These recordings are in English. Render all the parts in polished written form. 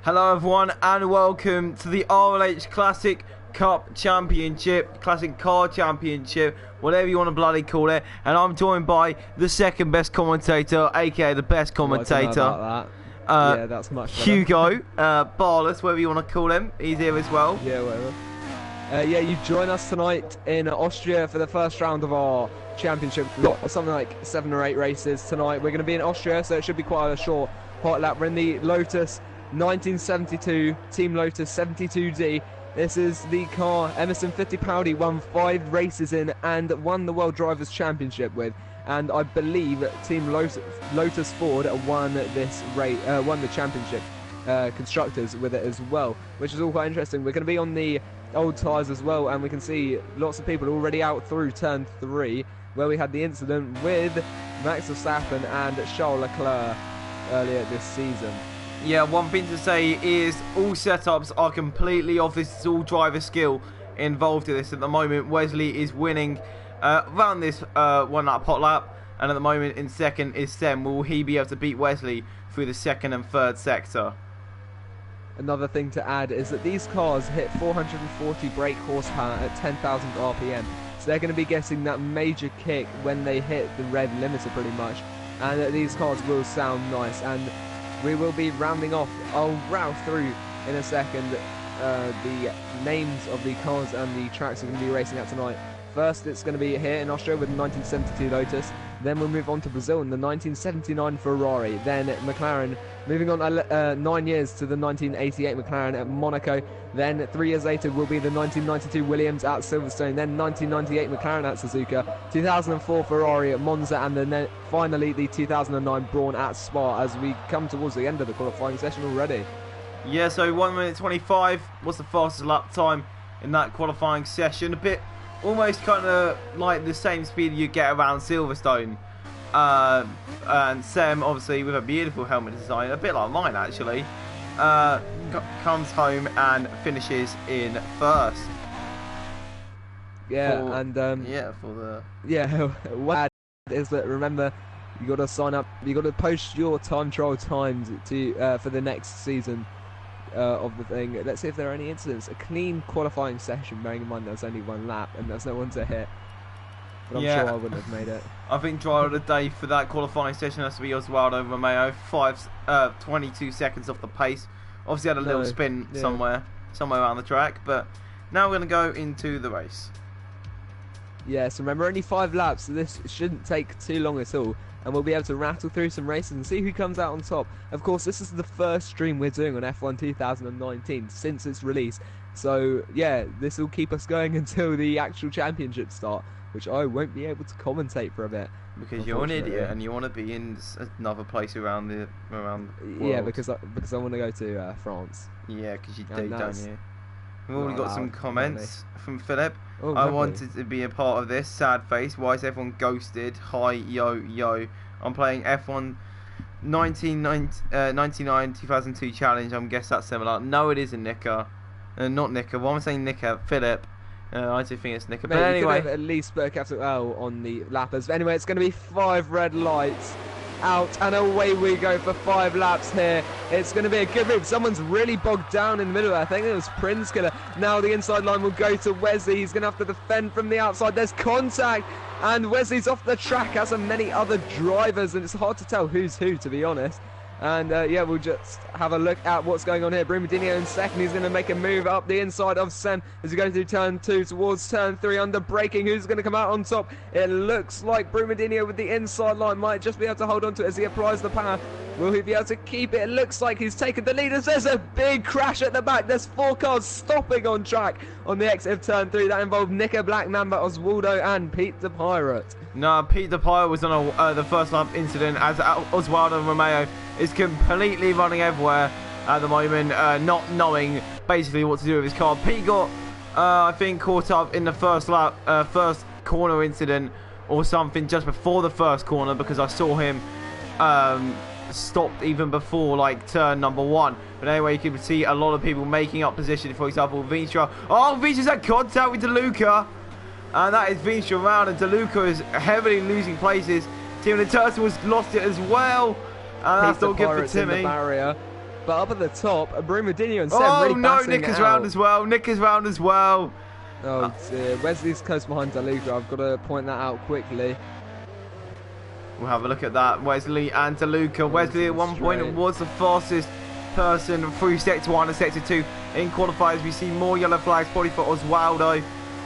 Hello everyone and welcome to the RLH Classic Cup Championship, Classic Car Championship, whatever you want to bloody call it. And I'm joined by the second best commentator, aka the best commentator. That. Yeah, that's much better. Hugo, Barless, whatever you want to call him. He's here as well. Yeah, whatever. Yeah, you join us tonight in Austria for the first round of our championship. We've got something like 7 or 8 races tonight. We're going to be in Austria, so it should be quite a short hot lap. We're in the Lotus 1972, Team Lotus 72D. This is the car Emerson Fittipaldi won 5 races in and won the World Drivers' Championship with. And I believe Team Lotus Ford won this race, won the championship constructors with it as well, which is all quite interesting. We're going to be on the old tyres as well, and we can see lots of people already out through turn 3, where we had the incident with Max Verstappen and Charles Leclerc earlier this season. Yeah, one thing to say is all setups are completely off. This is all driver skill involved in this at the moment. Wesley is winning around this one lap hot lap, and at the moment in second is Sem. Will he be able to beat Wesley through the second and third sector? Another thing to add is that these cars hit 440 brake horsepower at 10,000 RPM, so they're going to be getting that major kick when they hit the red limiter pretty much, and these cars will sound nice. And we will be rounding off. I'll route through in a second the names of the cars and the tracks we're going to be racing at tonight. First, it's going to be here in Austria with the 1972 Lotus. Then we'll move on to Brazil in the 1979 Ferrari. Then McLaren, moving on 9 years to the 1988 McLaren at Monaco. Then 3 years later will be the 1992 Williams at Silverstone. Then 1998 McLaren at Suzuka. 2004 Ferrari at Monza. And then finally the 2009 Brawn at Spa, as we come towards the end of the qualifying session already. Yeah, so 1 minute 25 was the fastest lap time in that qualifying session. A bit almost kind of like the same speed you get around Silverstone. And Sem, obviously, with a beautiful helmet design, a bit like mine actually, comes home and finishes in first. Yeah, what is that? Remember, you got to sign up. You got to post your time trial times to for the next season of the thing. Let's see if there are any incidents. A clean qualifying session, bearing in mind there's only 1 lap and there's no one to hit. But I'm sure I wouldn't have made it. I think driver of the day for that qualifying session has to be Osvaldo Romeo. 22 seconds off the pace. Obviously had a little spin somewhere around the track, but now we're going to go into the race. Yes, remember, only 5 laps, so this shouldn't take too long at all, and we'll be able to rattle through some races and see who comes out on top. Of course, this is the first stream we're doing on F1 2019 since its release, so yeah, this will keep us going until the actual championship start, which I won't be able to commentate for a bit. Because you're an idiot and you want to be in another place around the world. Yeah, because I want to go to France. Yeah, because you do, don't you? We've already got some comments from Philip. Oh, I wanted to be a part of this. Sad face. Why is everyone ghosted? Hi, yo. I'm playing F1 99 2002 challenge. I guess that's similar. No, it isn't, Nika. Not Nika. Why am I saying Nika? Philip. I do think it's Nika. But anyway, you could have at least put a capital L on the lappers. But anyway, it's going to be 5 red lights. Out and away we go for 5 laps here. It's going to be a good move. Someone's really bogged down in the middle. I think it was Prince Killer. Now the inside line will go to Wesley. He's going to have to defend from the outside. There's contact and Wesley's off the track, as are many other drivers, and it's hard to tell who's who, to be honest. And yeah, we'll just have a look at what's going on here. Brumadinho in second. He's going to make a move up the inside of Sem as he goes through turn 2 towards turn 3 under braking. Who's going to come out on top? It looks like Brumadinho with the inside line might just be able to hold on to it as he applies the power. Will he be able to keep it? It looks like he's taken the lead. There's a big crash at the back. There's 4 cars stopping on track on the exit of turn 3. That involved Nico Black Mamba, Oswaldo and Pete the Pirate. No, Pete the Pirate was on the first lap incident, as Oswaldo Romeo is completely running everywhere at the moment, not knowing basically what to do with his car. Pete got, I think, caught up in the first lap, first corner incident or something just before the first corner, because I saw him stopped even before like turn number 1. But anyway, you can see a lot of people making up position. For example, Vinstra. Oh, Vinstra's had contact with DeLuca. And that is Vinstra around, and DeLuca is heavily losing places. Tim the Turtle has lost it as well. And that's not good for Timmy. The barrier. But up at the top, Brumadinho and Seb really no, battling Nick is it round out. as well. Nick is round as well. Oh dear, Wesley's close behind DeLuca. I've got to point that out quickly. We'll have a look at that. Wesley and DeLuca. Wesley at one point was the fastest person through Sector 1 and Sector 2 in qualifiers. We see more yellow flags, probably for Oswaldo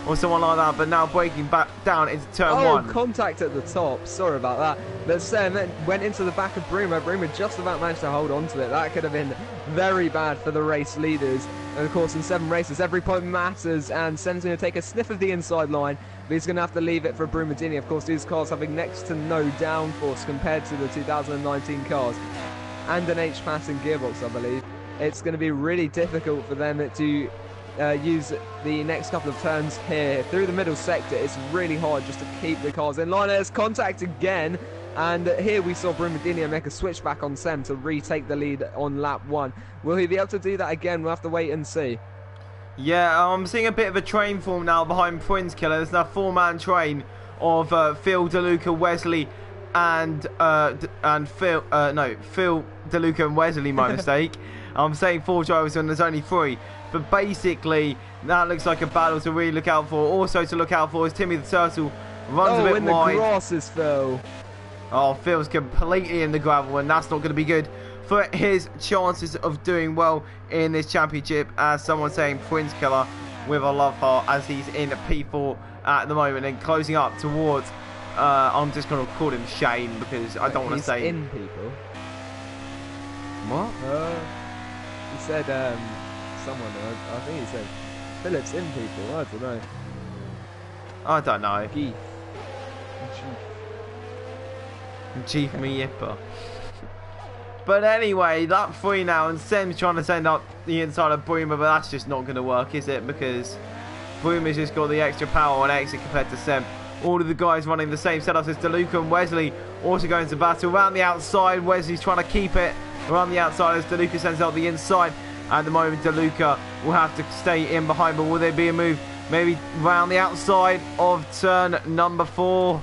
or someone like that, but now breaking back down into turn 1. Contact at the top. Sorry about that. But Sam went into the back of Bruma. Bruma just about managed to hold on to it. That could have been very bad for the race leaders. And of course, in 7 races, every point matters, and Sam's going to take a sniff of the inside line, but he's going to have to leave it for Brumadini. Of course, these cars having next to no downforce compared to the 2019 cars, and an H-passing gearbox, I believe. It's going to be really difficult for them to use the next couple of turns here through the middle sector. It's really hard just to keep the cars in line. There's contact again, and here we saw Brumadinho make a switch back on Sem to retake the lead on lap 1. Will he be able to do that again? We'll have to wait and see. Yeah, I'm seeing a bit of a train form now behind Prince Killer. There's now a 4-man train of Phil, DeLuca, Wesley, and Phil. Phil, DeLuca, and Wesley. My mistake. I'm saying 4 drivers when there's only 3. But basically, that looks like a battle to really look out for. Also to look out for is Timmy the Turtle. Runs a bit wide. The grasses, Phil. Oh, Phil's completely in the gravel, and that's not going to be good for his chances of doing well in this championship. As someone saying, Prince Killer with a love heart as he's in P4 at the moment and closing up towards. I'm just going to call him Shane because I don't want to say. He's in people. What? He said someone. I think he said Phillips in people. I don't know. I don't know. Chief me yipper. But anyway, lap 3 now, and Sem's trying to send up the inside of Bruma, but that's just not going to work, is it? Because Bruma's just got the extra power on exit compared to Sem. All of the guys running the same setups as DeLuca and Wesley also going to battle around the outside. Wesley's trying to keep it around the outside as DeLuca sends out the inside. At the moment, DeLuca will have to stay in behind, but will there be a move? Maybe round the outside of turn number 4.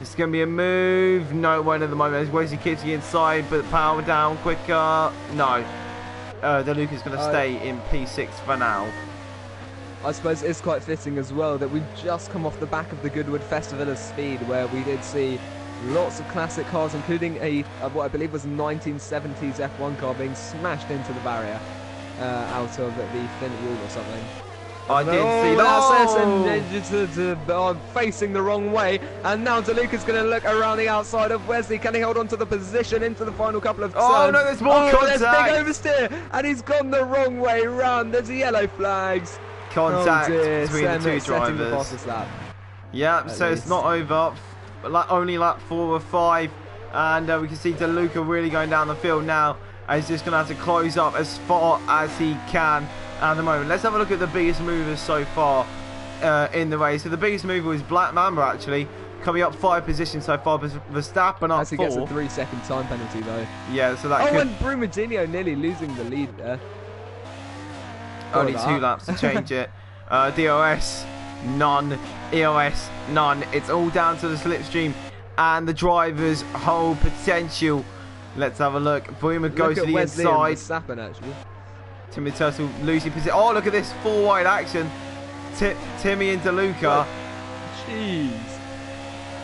It's going to be a move. No, it won't at the moment. As Wesley keeps the inside, but power down quicker. No. DeLuca's going to stay in P6 for now. I suppose it's quite fitting as well that we've just come off the back of the Goodwood Festival of Speed, where we did see lots of classic cars, including what I believe was a 1970s F1 car being smashed into the barrier out of the thin wall or something. I did see that. Oh, facing the wrong way, and now DeLuca's going to look around the outside of Wesley. Can he hold on to the position into the final couple of turns? Oh no, there's more contact. There's big oversteer, and he's gone the wrong way round. There's yellow flags. Contact between the 2 drivers. Yeah, so it's not over. Only lap 4 of 5, and we can see DeLuca really going down the field now. He's just going to have to close up as far as he can at the moment. Let's have a look at the biggest movers so far in the race. So the biggest mover was Black Mamba, actually, coming up 5 positions so far. Verstappen up 4. As he gets a 3-second time penalty though. Yeah, so that could... and Brumadinho nearly losing the lead there. Only 2 laps to change it. DRS, none. ERS, none. It's all down to the slipstream and the driver's whole potential. Let's have a look. Bruma goes to the Wesley inside. And Verstappen, actually. Timmy Turtle losing position. Oh, look at this 4-wide action. Timmy and DeLuca. Jeez.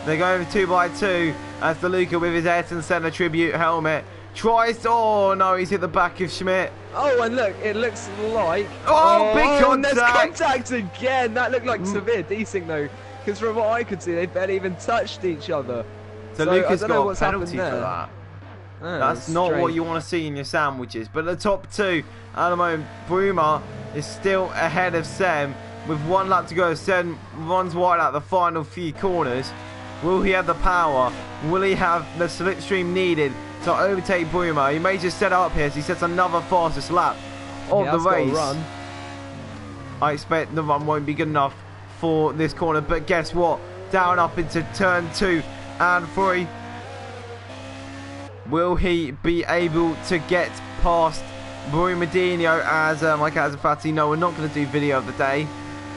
They're going 2x2 as DeLuca with his Ayrton Senna tribute helmet tries to... Oh, no, he's hit the back of Schmidt. Oh, and look, it looks like... Oh, big contact. And there's contact again. That looked like severe desync, though. Because from what I could see, they barely even touched each other. DeLuca's so got a penalty for that. That's not what you want to see in your sandwiches. But the top 2 at the moment, Bruma is still ahead of Sem with 1 lap to go. Sem runs wide out the final few corners. Will he have the power? Will he have the slipstream needed to overtake Bruma? He may just set up here as he sets another fastest lap of the race. Run. I expect the run won't be good enough for this corner, but guess what? Down up into turn 2 and 3. Will he be able to get past Brumadinho? As like as a fatty, no, we're not going to do video of the day.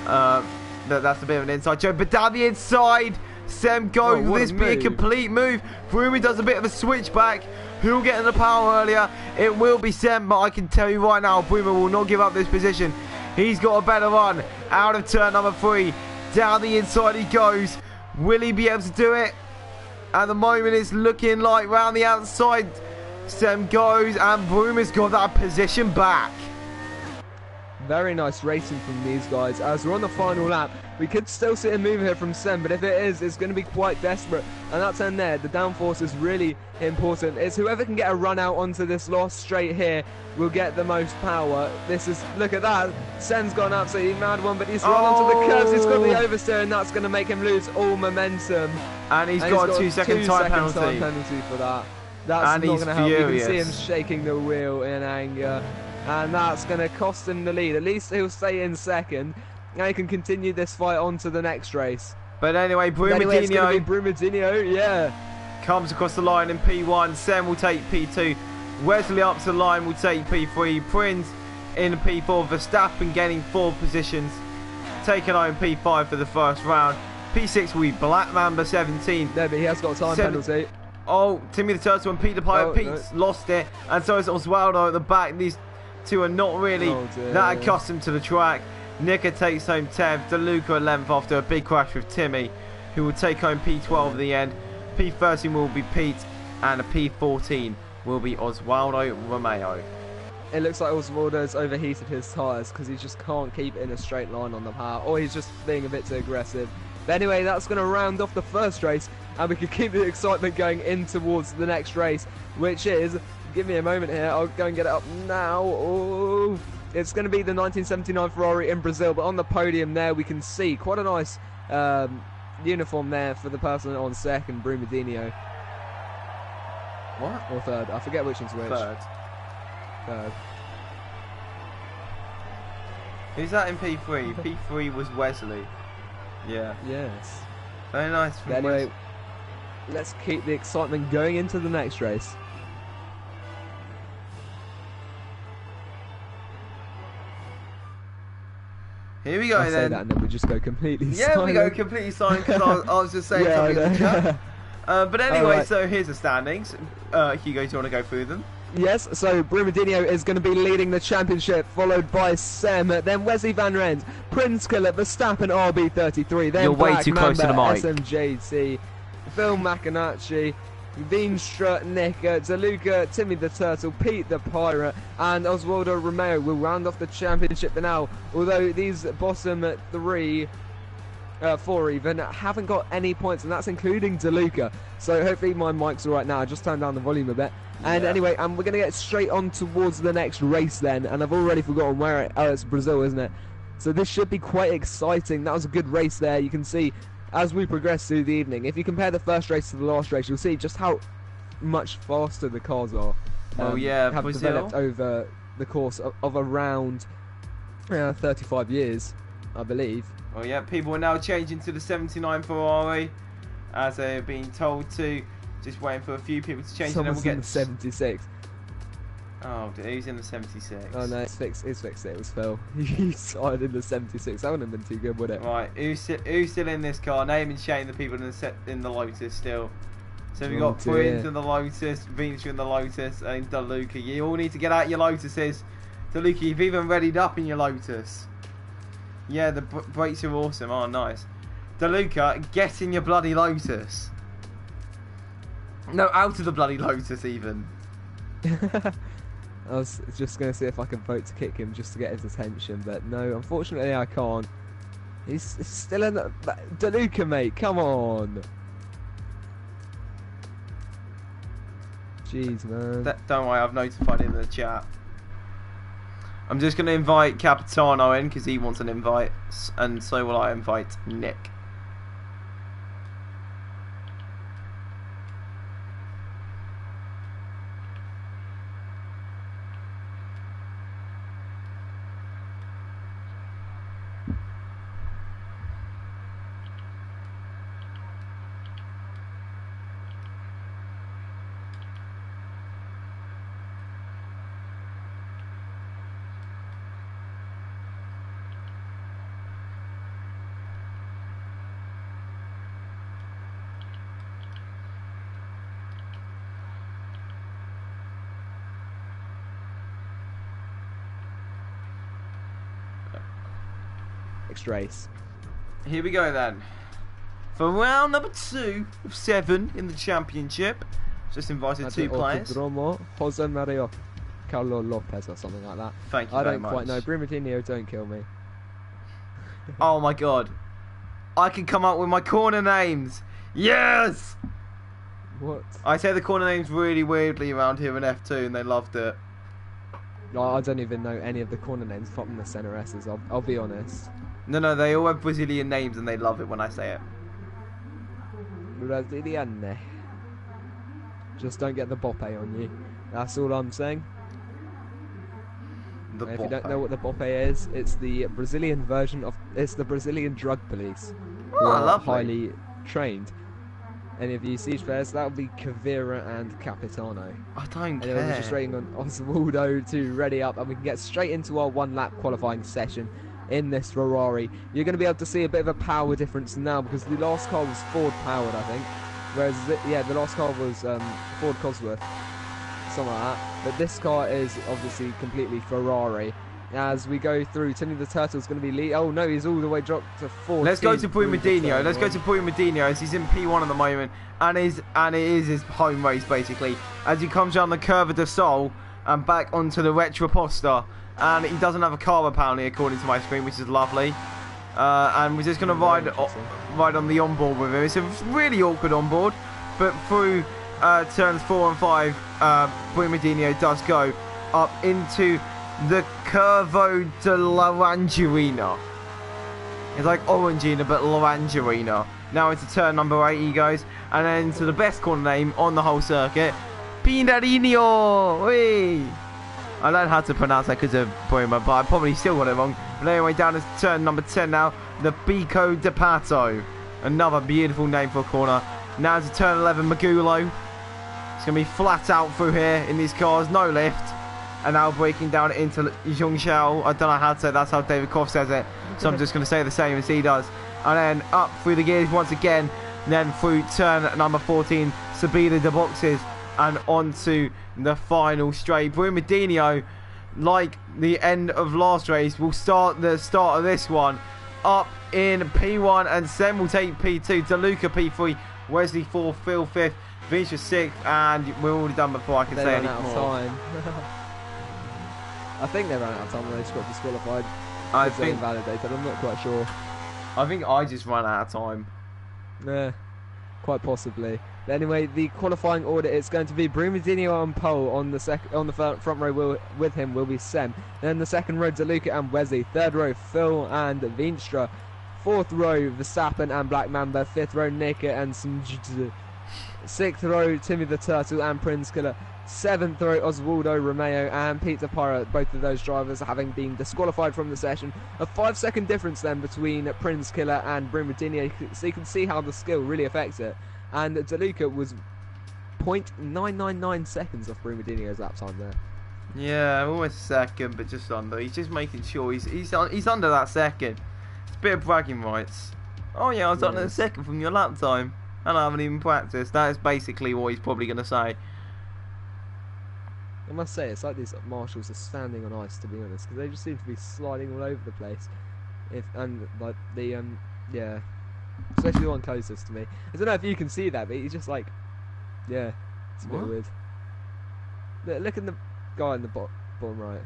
That's a bit of an inside joke. But down the inside, Sem goes. Will this be a complete move? Brumi does a bit of a switchback. Who'll get in the power earlier? It will be Sem, but I can tell you right now, Brumi will not give up this position. He's got a better run out of turn number 3. Down the inside he goes. Will he be able to do it? At the moment, it's looking like round the outside. Sem goes, and Brumi's got that position back. Very nice racing from these guys. As we're on the final lap, we could still see a move here from Sem, but if it is, it's going to be quite desperate. And that's in there. The downforce is really important. It's whoever can get a run out onto this last straight here will get the most power. This is, look at that. Sem's got an absolutely mad one, but he's run onto the curves. He's got the oversteer, and that's going to make him lose all momentum. And he's got a 2 second time penalty. For that. That's not going to help. Furious. You can see him shaking the wheel in anger. And that's going to cost him the lead. At least he'll stay in second. Now he can continue this fight on to the next race. But anyway, Brumadinho, yeah. Comes across the line in P1. Sem will take P2. Wesley up to the line will take P3. Prince in P4. Verstappen gaining 4 positions. Taking home P5 for the first round. P6 will be Black Mamba 17. No, but he has got a time penalty. Oh, Timmy the Turtle and Pete the Pilot. Pete's lost it. And so is Oswaldo at the back. These two are not really that accustomed to the track. Nika takes home 10th. DeLuca 11th after a big crash with Timmy, who will take home P12 at the end. P13 will be Pete, and a P14 will be Oswaldo Romeo. It looks like Oswaldo's overheated his tyres because he just can't keep in a straight line on the power, or he's just being a bit too aggressive. But anyway, that's going to round off the first race, and we can keep the excitement going in towards the next race, which is, give me a moment here, I'll go and get it up now. Oh, it's going to be the 1979 Ferrari in Brazil, but on the podium there we can see quite a nice uniform there for the person on second, Brumadinho. What? Or third, I forget which one's which. Third. Who's that in P3? P3 was Wesley. Yeah. Yes. Very nice. Anyway, let's keep the excitement going into the next race. Here we go I'll then. Say that and then we just go completely silent. We go completely silent because I was just saying something in the chat. But anyway, right. So here's the standings. Hugo, do you want to go through them? Yes, so Brumadinho is going to be leading the championship, followed by Sem, then Wesley Van Rent, Prince Killer, Verstappen RB33, then You're way Black too close to the Mamba, mic. SMJT, Phil Macanacci, Veenstra, Nika, DeLuca, Timmy the Turtle, Pete the Pirate, and Oswaldo Romeo will round off the championship for now. Although these bottom 4 even haven't got any points, and that's including DeLuca. So hopefully my mic's alright now. I just turned down the volume a bit. And anyway, we're going to get straight on towards the next race then. And I've already forgotten where it's Brazil, isn't it? So this should be quite exciting. That was a good race there. You can see as we progress through the evening, if you compare the first race to the last race, you'll see just how much faster the cars are. Have Brazil developed over the course of around 35 years, I believe. Oh yeah, people are now changing to the 79 Ferrari, as they're being told to. Just waiting for a few people to change. Someone's and then we'll in the 76. Oh, who's in the 76? Oh no, it's fixed. It's fixed. It was Phil. He started in the 76. That wouldn't have been too good, would it? Right, who's still in this car? Name and shame the people in the Lotus still. So we've got Prince in the Lotus, Venus in the Lotus, and DeLuca. You all need to get out your Lotuses. DeLuca, you've even readied up in your Lotus. Yeah, the brakes are awesome. Oh, nice. DeLuca, get in your bloody Lotus. No, out of the bloody Lotus even. I was just going to see if I can vote to kick him just to get his attention, but no, unfortunately I can't. He's still in the... DeLuca, mate, come on. Jeez, man. Don't worry, I've notified him in the chat. I'm just going to invite Capitano in because he wants an invite, and so will I invite Nick. next race. Here we go then. For round number 2 of 7 in the championship. Just invited 2 players. Jose Mario Carlo Lopez or something like that. Thank you very much. I don't quite know. Brumadinho, don't kill me. Oh my god. I can come up with my corner names. Yes! What? I say the corner names really weirdly around here in F2 and they loved it. I don't even know any of the corner names from the Center S's, I'll be honest. No, they all have Brazilian names and they love it when I say it. Brazilian. Just don't get the boppe on you. That's all I'm saying. If you don't know what the boppe is, it's the Brazilian version of... It's the Brazilian drug police. Oh, lovely. Highly trained. Any of you siege players, that would be Cavira and Capitano. I don't care. We're just waiting on Oswaldo to ready up, and we can get straight into our 1-lap qualifying session in this Ferrari. You're going to be able to see a bit of a power difference now, because the last car was Ford powered, I think. Whereas, the last car was Ford Cosworth. Something like that. But this car is obviously completely Ferrari. As we go through, Timmy the Turtle's going to be lead. Oh no, he's all the way dropped to 14. Let's go to Brumadinho. Let's go to Brumadinho as he's in P1 at the moment, and it is his home race basically. As he comes down the Curva de Sol and back onto the Retroposta, and he doesn't have a car apparently according to my screen, which is lovely. And we're just going to ride on the onboard with him. It's a really awkward onboard, but through turns 4 and 5, Brumadinho does go up into the Curvo de Laranjerina. It's like Orangina, but Laranjerina. Now into turn number 8 he goes, and then to the best corner name on the whole circuit, Pinarino. Whee! I learned how to pronounce that because of Bruma, but I probably still got it wrong. But anyway, down to turn number 10 now, the Bico de Pato. Another beautiful name for a corner. Now to turn 11, Magulo. It's going to be flat out through here in these cars, no lift. And now breaking down into Zhongxiao. I don't know how to say it, that's how David Koff says it. So I'm just going to say the same as he does. And then up through the gears once again. And then through turn number 14, Sabina de Boxes. And onto the final straight. Brumadinho, like the end of last race, will start the start of this one up in P1 and Sen will take P2, DeLuca P3, Wesley 4th, Phil 5th, Vinci 6th, and we're already done before I can say any more. Time. I think they ran out of time when they just got disqualified. I think invalidated, I'm not quite sure. I think I just ran out of time. Yeah, quite possibly. But anyway, the qualifying order is going to be Brumadinho on pole. On the front row with him will be Sen. Then the second row, DeLuca and Wesley. Third row, Phil and Vinstra. Fourth row, Verstappen and Black Mamba. Fifth row, Nika and Smj. Sixth row, Timmy the Turtle and Prince Killer. Seventh row, Oswaldo Romeo and Peter Parra. Both of those drivers having been disqualified from the session. A 5-second difference then between Prince Killer and Brumadinho, so you can see how the skill really affects it. And DeLuca was 0.999 seconds off Brumadinho's lap time there. Yeah, almost second, but just under. He's just making sure he's under that second. It's a bit of bragging rights. Oh yeah, I was under the second from your lap time, and I haven't even practiced. That is basically what he's probably going to say. I must say, it's like these marshals are standing on ice, to be honest, because they just seem to be sliding all over the place. Yeah. Especially the one closest to me. I don't know if you can see that, but he's just like, yeah, it's a bit weird. Look at the guy in the bottom right.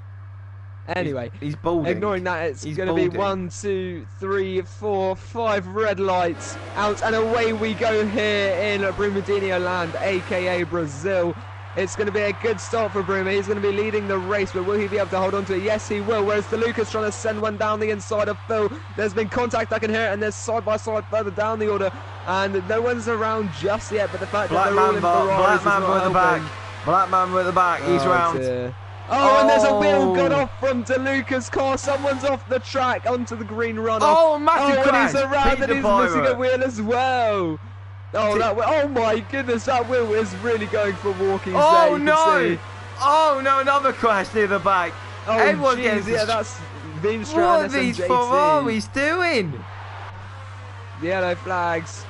Anyway, he's balding. Ignoring that, it's going to be 1, 2, 3, 4, 5 red lights out, and away we go here in Brumadinho land, aka Brazil. It's going to be a good start for Bruma. He's going to be leading the race, but will he be able to hold on to it? Yes, he will. Whereas DeLuca's trying to send one down the inside of Phil. There's been contact, I can hear it, and there's side by side further down the order, and no one's around just yet. But the fact that they're all in Ferraris is not helping. Black Mamba at the back. He's round. Dear. Oh, and there's a wheel got off from DeLuca's car. Someone's off the track onto the green runoff. Oh, massive crash. And he's around and he's missing a wheel as well. Oh, oh my goodness, that wheel is really going for walking. Oh no! Oh no, another crash near the back. Oh, everyone geez, yeah, that's Vinstra. What are these Ferraris doing? The yellow flags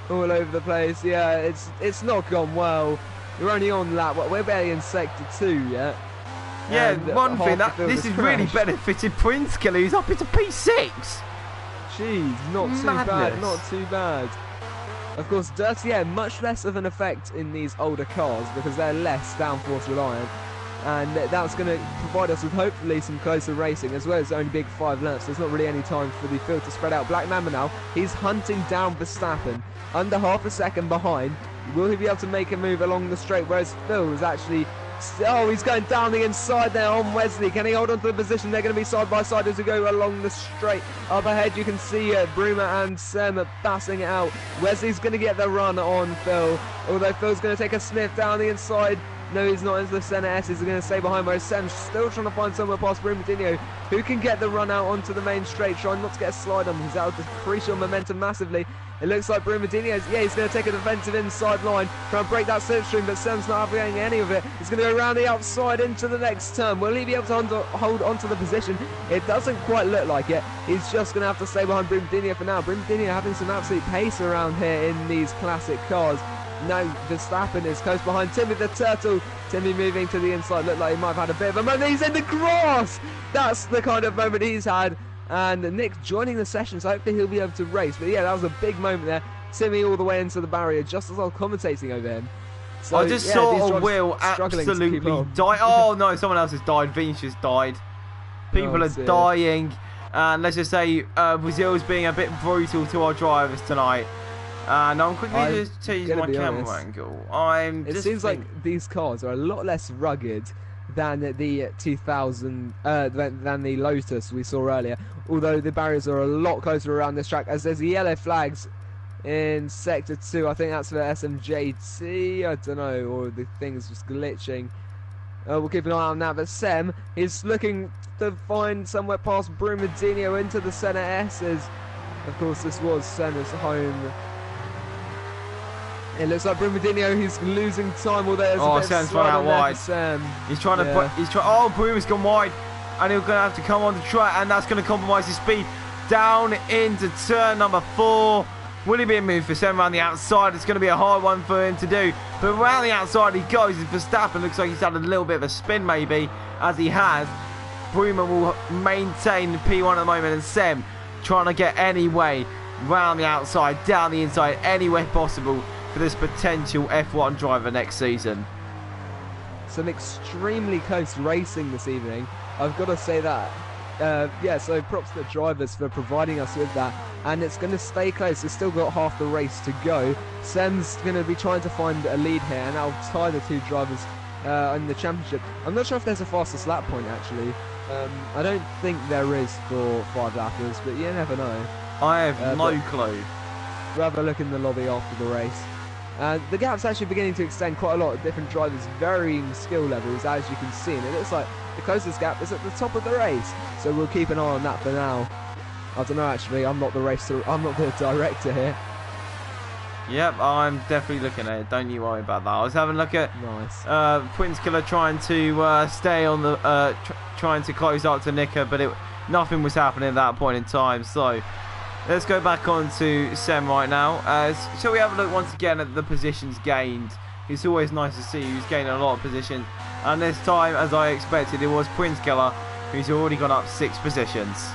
all over the place. Yeah, it's not gone well. We're only on lap. We're barely in sector 2 yet. Yeah, one thing this has really benefited Prince Killer. He's up into P6. jeez, not too bad, not too bad. Of course, dirty air, much less of an effect in these older cars because they're less downforce reliant. And that's going to provide us with hopefully some closer racing, as well as only big 5 laps. There's not really any time for the field to spread out. Black Mamba now, he's hunting down Verstappen, under half a second behind. Will he be able to make a move along the straight, whereas Phil is actually... Oh, he's going down the inside there on Wesley. Can he hold on to the position? They're going to be side by side as we go along the straight. Up ahead, you can see Bruma and Sem passing it out. Wesley's going to get the run on Phil, although Phil's going to take a sniff down the inside. No, he's not into the centre S. He's going to stay behind, whereas Sem's still trying to find somewhere past Brumadinho, who can get the run out onto the main straight, trying not to get a slide on him. He's out to decrease your momentum massively. It looks like Brumadinho, yeah, he's going to take a defensive inside line, try and break that slipstream, but Sem's not having any of it. He's going to go around the outside into the next turn. Will he be able to hold onto the position? It doesn't quite look like it. He's just going to have to stay behind Brumadinho for now. Brumadinho having some absolute pace around here in these classic cars. No, Verstappen is close behind Timmy the Turtle. Timmy moving to the inside. Looked like he might have had a bit of a moment. He's in the grass! That's the kind of moment he's had. And Nick joining the session, so hopefully he'll be able to race. But yeah, that was a big moment there. Timmy all the way into the barrier, just as I was commentating over him. So, I just saw a wheel absolutely die. Oh no, someone else has died. Vince just died. People are dying. And let's just say Brazil's being a bit brutal to our drivers tonight. And I'm quickly just changing my camera angle. It seems like these cars are a lot less rugged than the 2000, than the Lotus we saw earlier. Although the barriers are a lot closer around this track, as there's yellow flags in Sector 2. I think that's for SMJT. I don't know, or the thing's just glitching. We'll keep an eye on that. But Sem is looking to find somewhere past Brumadinho into the centre S's. Of course, this was Senna's home. It looks like Brumadinho, he's losing time, although there's a bit of slide out wide. He's trying to put, oh, Bruma's gone wide, and he's going to have to come on the track, and that's going to compromise his speed down into turn number 4. Will he be a move for Sem around the outside? It's going to be a hard one for him to do, but around the outside he goes. Verstappen looks like he's had a little bit of a spin maybe, as he has. Bruma will maintain P1 at the moment, and Sem trying to get any way round the outside, down the inside, any way possible for this potential F1 driver next season. Some extremely close racing this evening, I've got to say that. Yeah, so props to the drivers for providing us with that, and it's going to stay close. It's still got half the race to go. Sem's going to be trying to find a lead here, and that'll tie the two drivers in the championship. I'm not sure if there's a fastest lap point actually. I don't think there is for 5 lappers, but you never know. I have no clue. We'll have a look in the lobby after the race. The gap's actually beginning to extend. Quite a lot of different drivers, varying skill levels, as you can see, and it looks like the closest gap is at the top of the race. So we'll keep an eye on that for now. I don't know actually. I'm not the I'm not the director here. Yep, I'm definitely looking at it. Don't you worry about that. I was having a look at Prince Killer trying to stay on the trying to close up to Nicker, but nothing was happening at that point in time. So let's go back on to Sem right now. Shall we have a look once again at the positions gained? It's always nice to see who's gaining a lot of positions. And this time, as I expected, it was Prince Killer, who's already gone up 6 positions.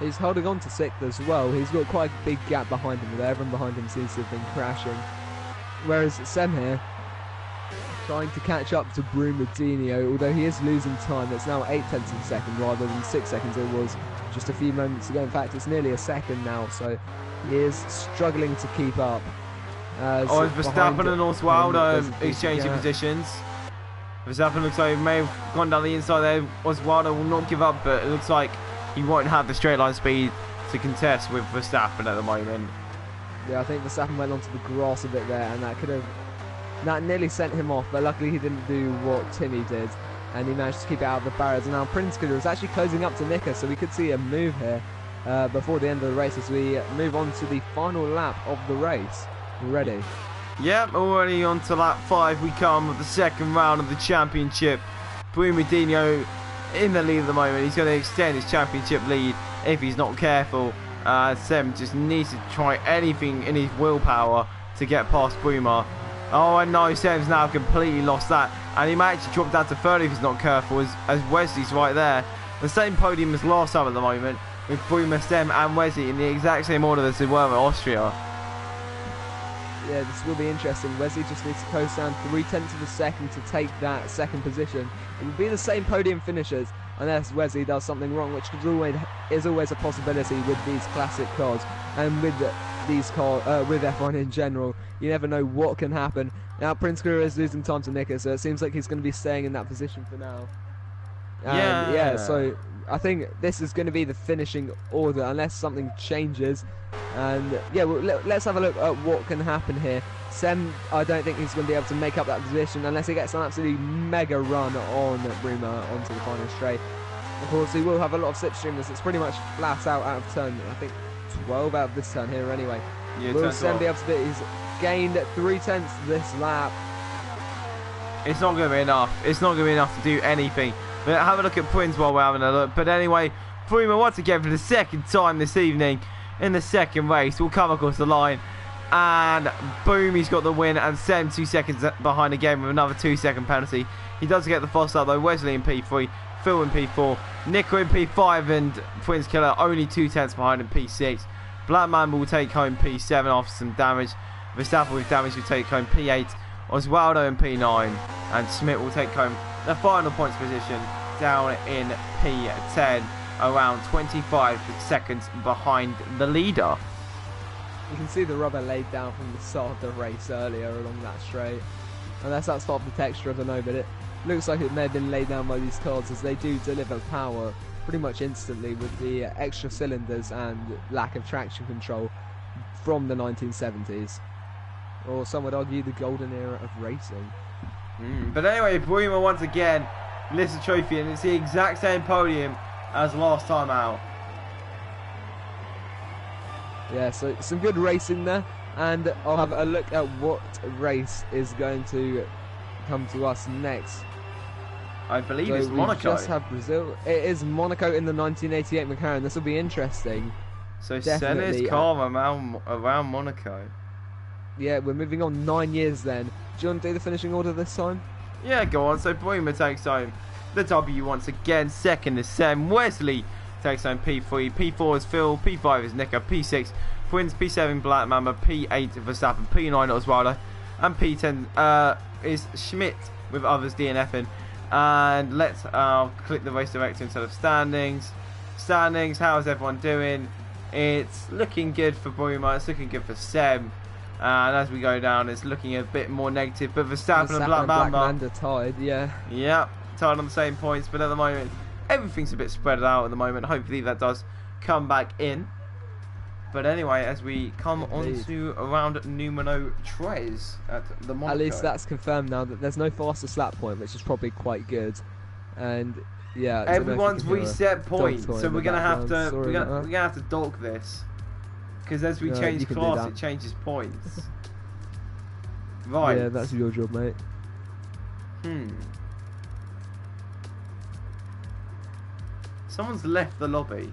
He's holding on to 6th as well. He's got quite a big gap behind him, but everyone behind him seems to have been crashing. Whereas Sem here, trying to catch up to Brumadinho, although he is losing time. It's now 8 tenths of a second rather than 6 seconds it was just a few moments ago. In fact, it's nearly a second now, so he is struggling to keep up. Verstappen and Oswaldo exchanging positions. Verstappen looks like he may have gone down the inside there. Oswaldo will not give up, but it looks like he won't have the straight line speed to contest with Verstappen at the moment. Yeah, I think Verstappen went onto the grass a bit there, and that nearly sent him off, but luckily he didn't do what Timmy did, and he managed to keep it out of the barriers. And now Prince Killer is actually closing up to Nicker, so we could see a move here before the end of the race as we move on to the final lap of the race. Ready? Yep, already on to lap 5 we come of the second round of the championship. Brumadinho in the lead at the moment. He's going to extend his championship lead if he's not careful. Sem just needs to try anything in his willpower to get past Bruma. Oh, and no, Sem's now completely lost that, and he might actually drop down to 30 if he's not careful, as Wesley's right there. The same podium as last time at the moment. with Bruma, Sem and Wesley in the exact same order as they were at Austria. Yeah, this will be interesting. Wesley just needs to coast down 0.3 of a second to take that second position. It will be the same podium finishers unless Wesley does something wrong, which is always a possibility with these classic cars and with these cars, with F1 in general. You never know what can happen. Now Prince Kura is losing time to Nika, so it seems like he's going to be staying in that position for now. And yeah, so I think this is going to be the finishing order unless something changes. And yeah, well, let's have a look at what can happen here. Sem, I don't think he's going to be able to make up that position unless he gets an absolutely mega run on Bruma onto the final straight. Of course, he will have a lot of slipstream. It's pretty much flat out of turn. I think 12 out of this turn here anyway. Yeah, will Sem be able to do it? He's gained 0.3 this lap. It's not going to be enough. It's not going to be enough to do anything. But have a look at Prince while we're having a look. But anyway, Bruma once again for the second time this evening in the second race will come across the line. And boom, he's got the win. And Sem 2 seconds behind again with another 2-second penalty. He does get the fast start though. Wesley in P3, Phil in P4, Nico in P5, and Prince Killer only 2/10 behind in P6. Blackman will take home P7 after some damage. Verstappen with damage will take home P8. Oswaldo in P9. And Schmidt will take home the final points position down in P10, around 25 seconds behind the leader. You can see the rubber laid down from the start of the race earlier along that straight. Unless that's part of the texture, I don't know, but it looks like it may have been laid down by these cars as they do deliver power pretty much instantly with the extra cylinders and lack of traction control from the 1970s. Or some would argue the golden era of racing. But anyway, Bruma once again lifts the trophy, and it's the exact same podium as last time out. Yeah, so some good racing there, and I'll have a look at what race is going to come to us next. I believe so it's Monaco. We just have Brazil. It is Monaco in the 1988 McLaren. This will be interesting. So Senna's car around Monaco. Yeah, we're moving on 9 years then. Do you want to do the finishing order this time? Yeah, go on. So Bruma takes home the W once again. Second is Sem. Wesley takes home P3. P4 is Phil. P5 is Nico. P6 Prince. P7 Black Mamba. P8 Verstappen. P9 Oswaldo. And P10 is Schmidt with others DNFing. And let's click the race director instead of standings. Standings, how's everyone doing? It's looking good for Bruma. It's looking good for Sem. And as we go down, it's looking a bit more negative. But Verstappen and Black Mamba tied, yeah. Yeah, tied on the same points. But at the moment, everything's a bit spread out at the moment. Hopefully that does come back in. But anyway, as we come on to around numero 3 at the Monaco. At least that's confirmed now that there's no fastest lap point, which is probably quite good. And yeah, everyone's reset points, so we're gonna have to dock this. Because as we change class, it changes points. Right. Yeah, that's your job, mate. Someone's left the lobby,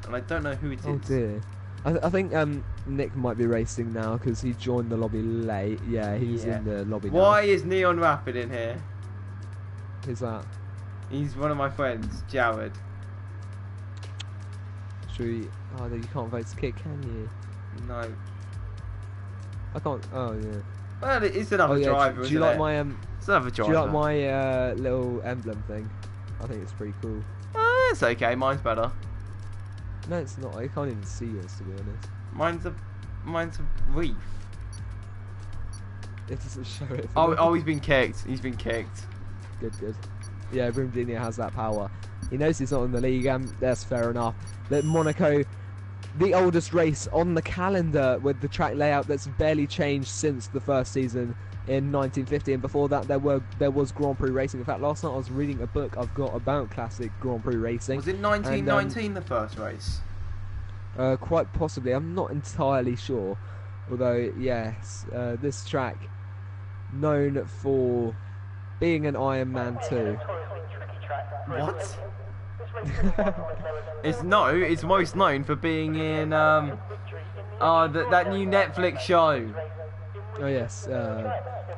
and I don't know who it is. Oh dear. I think Nick might be racing now because he joined the lobby late. Yeah, he's in the lobby now. Why is Neon Rapid in here? Who's that? He's one of my friends, Jared. Should we... Oh, you can't vote to kick, can you? No. I can't... Oh, yeah. Well, it's another driver, do you like my... It's another driver. Do you like my little emblem thing? I think it's pretty cool. It's okay. Mine's better. No, it's not. I can't even see yours, to be honest. Mine's a reef. It doesn't show it. Oh, he's been kicked. He's been kicked. Good. Yeah, Broom Jr. has that power. He knows he's not in the league, and that's fair enough. But Monaco, the oldest race on the calendar with the track layout that's barely changed since the first season in 1950, and before that there was Grand Prix racing. In fact, last night I was reading a book I've got about classic Grand Prix racing. Was it 1919 the first race? Quite possibly. I'm not entirely sure. Although, yes, this track known for being an Iron Man 2. What? It's most known for being in that new Netflix show. Oh yes,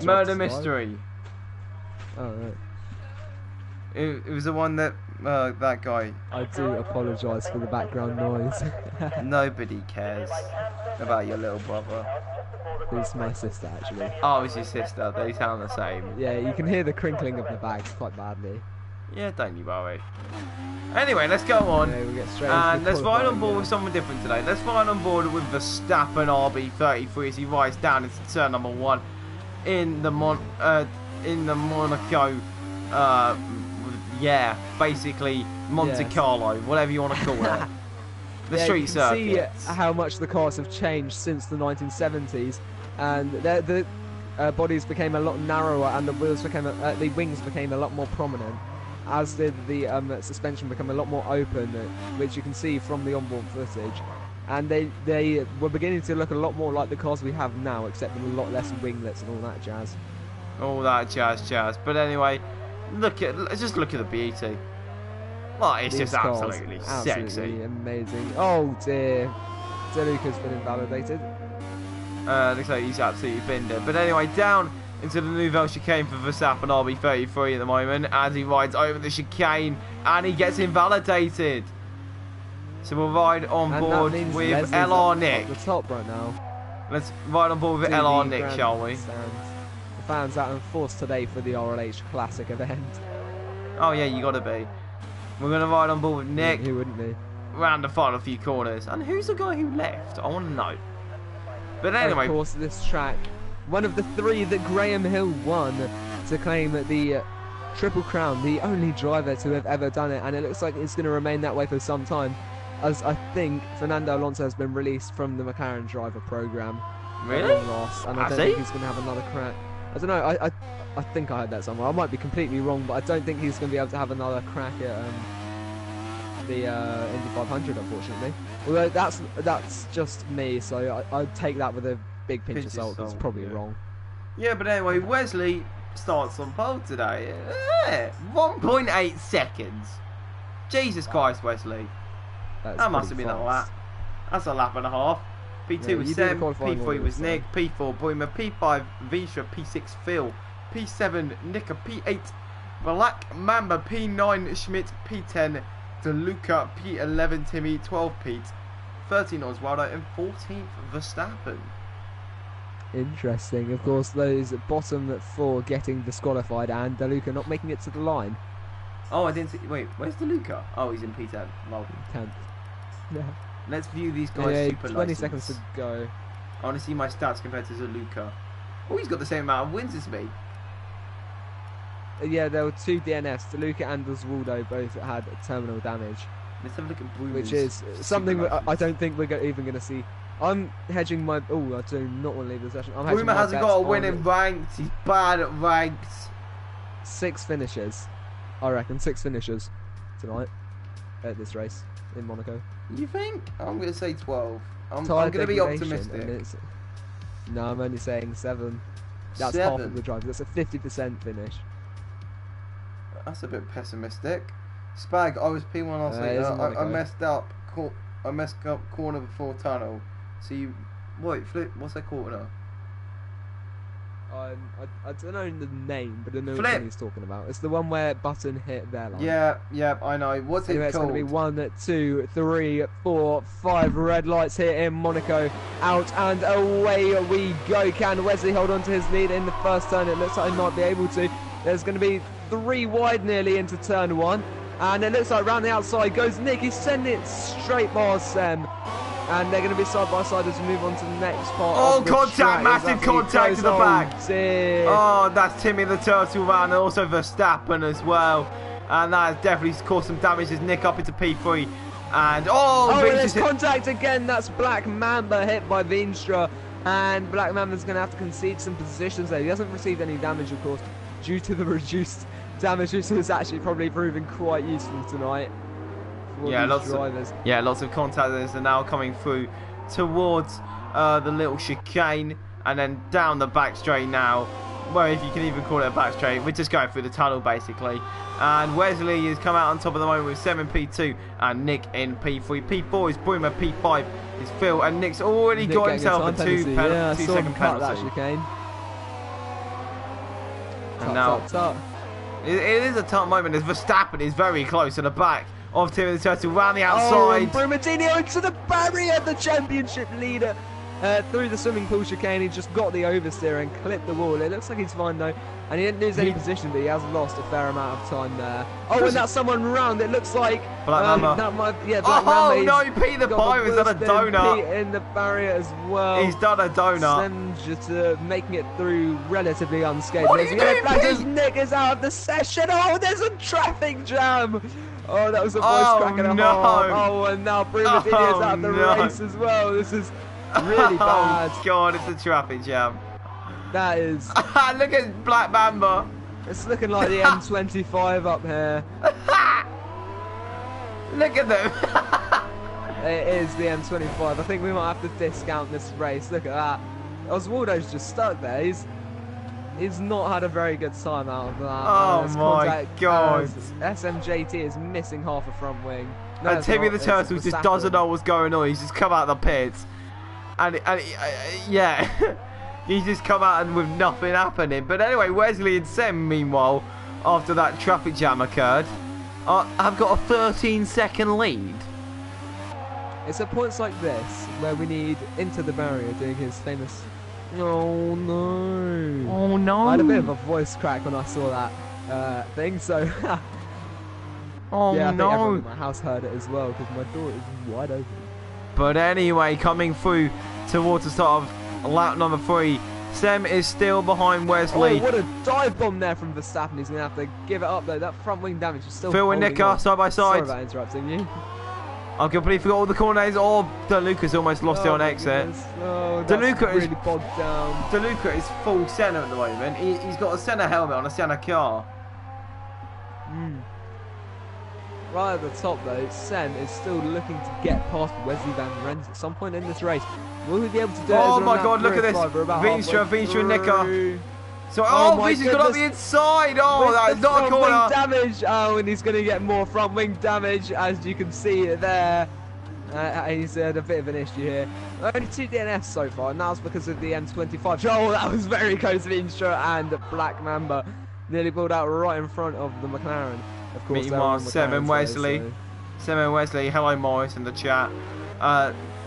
Murder Mystery. Oh right. It was the one that that guy. I do apologise for the background noise. Nobody cares about your little brother. It's my sister, actually. Oh, it's your sister. They sound the same. Yeah, you can hear the crinkling of the bags quite badly. Yeah, don't you worry. Anyway, let's go on. Yeah, we'll get straight and let's ride on board with someone different today. Let's ride on board with Verstappen RB33 as he rides down into turn number 1 in the Monaco. Yeah, basically Monte Carlo, whatever you want to call it. The street circuit. You can see how much the cars have changed since the 1970s, and the bodies became a lot narrower, and the wheels became the wings became a lot more prominent, as did the suspension become a lot more open, which you can see from the onboard footage. And they were beginning to look a lot more like the cars we have now, except with a lot less winglets and all that jazz. All that jazz. But anyway, just look at the beauty. Well, it's These just absolutely sexy. Amazing. Oh dear, DeLuca's been invalidated. Looks like he's absolutely binned it. But anyway, down into the Nouvelle chicane for Verstappen RB33 at the moment as he rides over the chicane and he gets invalidated. So we'll ride on board with LR Nick. At the top right now. Let's ride on board with LR Nick, shall we? The fans out in force today for the RLH Classic event. Oh yeah, you gotta be. We're gonna ride on board with Nick. Who wouldn't be? Round the final few corners. And who's the guy who left? I want to know. But anyway, of course, this track, one of the 3 that Graham Hill won to claim the Triple Crown, the only driver to have ever done it, and it looks like it's going to remain that way for some time, as I think Fernando Alonso has been released from the McLaren driver program. Really? Lost, and I don't think he's going to have another crack. I don't know. I think I heard that somewhere. I might be completely wrong, but I don't think he's going to be able to have another crack at the Indy 500, unfortunately. Although that's just me, so I'd take that with a big pinch of salt. It's probably wrong. Yeah, but anyway, Wesley starts on pole today. 1.8 seconds. Jesus Christ, Wesley. That must have been a lap. That's a lap and a half. P2 was Sam, P3 was Nick, P4 Boimer, P5 Visha, P6 Phil, P7 Nika, P8 Black Mamba, P9 Schmidt, P10 DeLuca, P11 Timmy, 12 Pete, 13 Oswaldo, and 14th Verstappen. Interesting. Of course, those bottom 4 getting disqualified and DeLuca not making it to the line. Oh, I didn't see. Wait, where's DeLuca? Oh, he's in P10. Well, 10th. Yeah. Let's view these guys' super 20 license. seconds to go. I want to see my stats compared to DeLuca. Oh, he's got the same amount of wins as me. Yeah, there were 2 DNFs. DeLuca and Oswaldo both had terminal damage. Let's have a look at Bruno's, which is something I don't think we're even going to see. I'm hedging my... Oh, I do not want to leave the session. Bruno hasn't got a win in ranked. He's bad at ranked. 6 finishes. I reckon 6 finishes tonight at this race in Monaco. You think? I'm going to say 12. I'm going to be optimistic. No, I'm only saying 7. That's 7. half of the drive. That's a 50% finish. That's a bit pessimistic. Spag, I was P1 last week. I messed up. I messed up corner before tunnel. So you... Wait, flip. What's that corner? I don't know the name, but I know Flip. what he's talking about. It's the one where Button hit their line. Yeah, I know. What's anyway, it it's called? going to be 1, 2, 3, 4, 5 red lights here in Monaco. Out and away we go. Can Wesley hold on to his lead in the first turn? It looks like he might be able to. There's going to be 3 wide nearly into turn 1. And it looks like round the outside goes Nick. He's sending it straight past them. And they're going to be side by side as we move on to the next part. Oh, contact! Massive contact to the back. Dear. Oh, that's Timmy the Turtle Man, and also Verstappen as well. And that has definitely caused some damage as Nick up into P3. And there's contact again. That's Black Mamba hit by Veenstra. And Black Mamba's going to have to concede some positions there. He hasn't received any damage, of course, due to the reduced damage, which is actually probably proving quite useful tonight. Yeah, lots of contactors are now coming through towards the little chicane and then down the back straight now. Well, if you can even call it a back straight, we're just going through the tunnel basically. And Wesley has come out on top of the moment with 7 P2 and Nick in P3. P4 is Boomer, P5 is Phil, and Nick's already got himself a 2 second penalty. That chicane. And now It is a tough moment as Verstappen is very close to the back of Timmy the Turtle, round the Oh, outside. and Brumadinho into the barrier, the championship leader. Through the swimming pool chicane, he just got the oversteer and clipped the wall. It looks like he's fine though, and he didn't lose any position, but he has lost a fair amount of time there. Oh, and that's someone round. It looks like Black Mamba. That might, yeah, Black Oh Mamba. no, Pete the Pirate's done a donut. Pete in the barrier as well. He's done a donut. Senja making it through relatively unscathed. What are you doing, Pete? Nick is out of the session. Oh, there's a traffic jam. Oh, that was a voice crack and a half. Oh, and now Brumadinho is out of the race as well. This is really bad. Oh god, it's a traffic jam. That is. Look at Black Mamba. It's looking like the M25 up here. Look at them. It is the M25. I think we might have to discount this race. Look at that. Oswaldo's just stuck there. He's not had a very good time out of that. Oh my god. SMJT is missing half a front wing. No, and Timmy the Turtle just doesn't know what's going on. He's just come out of the pits. And yeah. He's just come out and with nothing happening. But anyway, Wesley and Sam, meanwhile, after that traffic jam occurred, have got a 13-second lead. It's at points like this where we need Into the Barrier doing his famous "Oh no, oh no." I had a bit of a voice crack when I saw that thing, so oh yeah, I no. think everyone in my house heard it as well because my door is wide open. But anyway, coming through towards the start of lap number 3, Sem is still behind Wesley. Oh, what a dive bomb there from Verstappen. He's going to have to give it up though. That front wing damage is still Phil and Nicker side by side. Sorry about interrupting you. I completely forgot all the corners. Oh, DeLuca's almost lost it on exit. Oh, DeLuca is really bogged down. DeLuca is full centre at the moment. He's got a centre helmet on a centre car. Right at the top though, Sen is still looking to get past Wesley Van Rens at some point in this race. Will he be able to do it? Oh my god, look at this. Vinstra and Nicker. So, Vinstra's got on the inside. Oh, that is not a corner. Damage. Oh, and he's going to get more front wing damage, as you can see there. He's had a bit of an issue here. Only 2 DNFs so far, and that's because of the M25. Oh, that was very close to Vinstra and Black Mamba. Nearly pulled out right in front of the McLaren. Of course, meanwhile, Sam and Wesley. Sam and Wesley, hello Morris in the chat.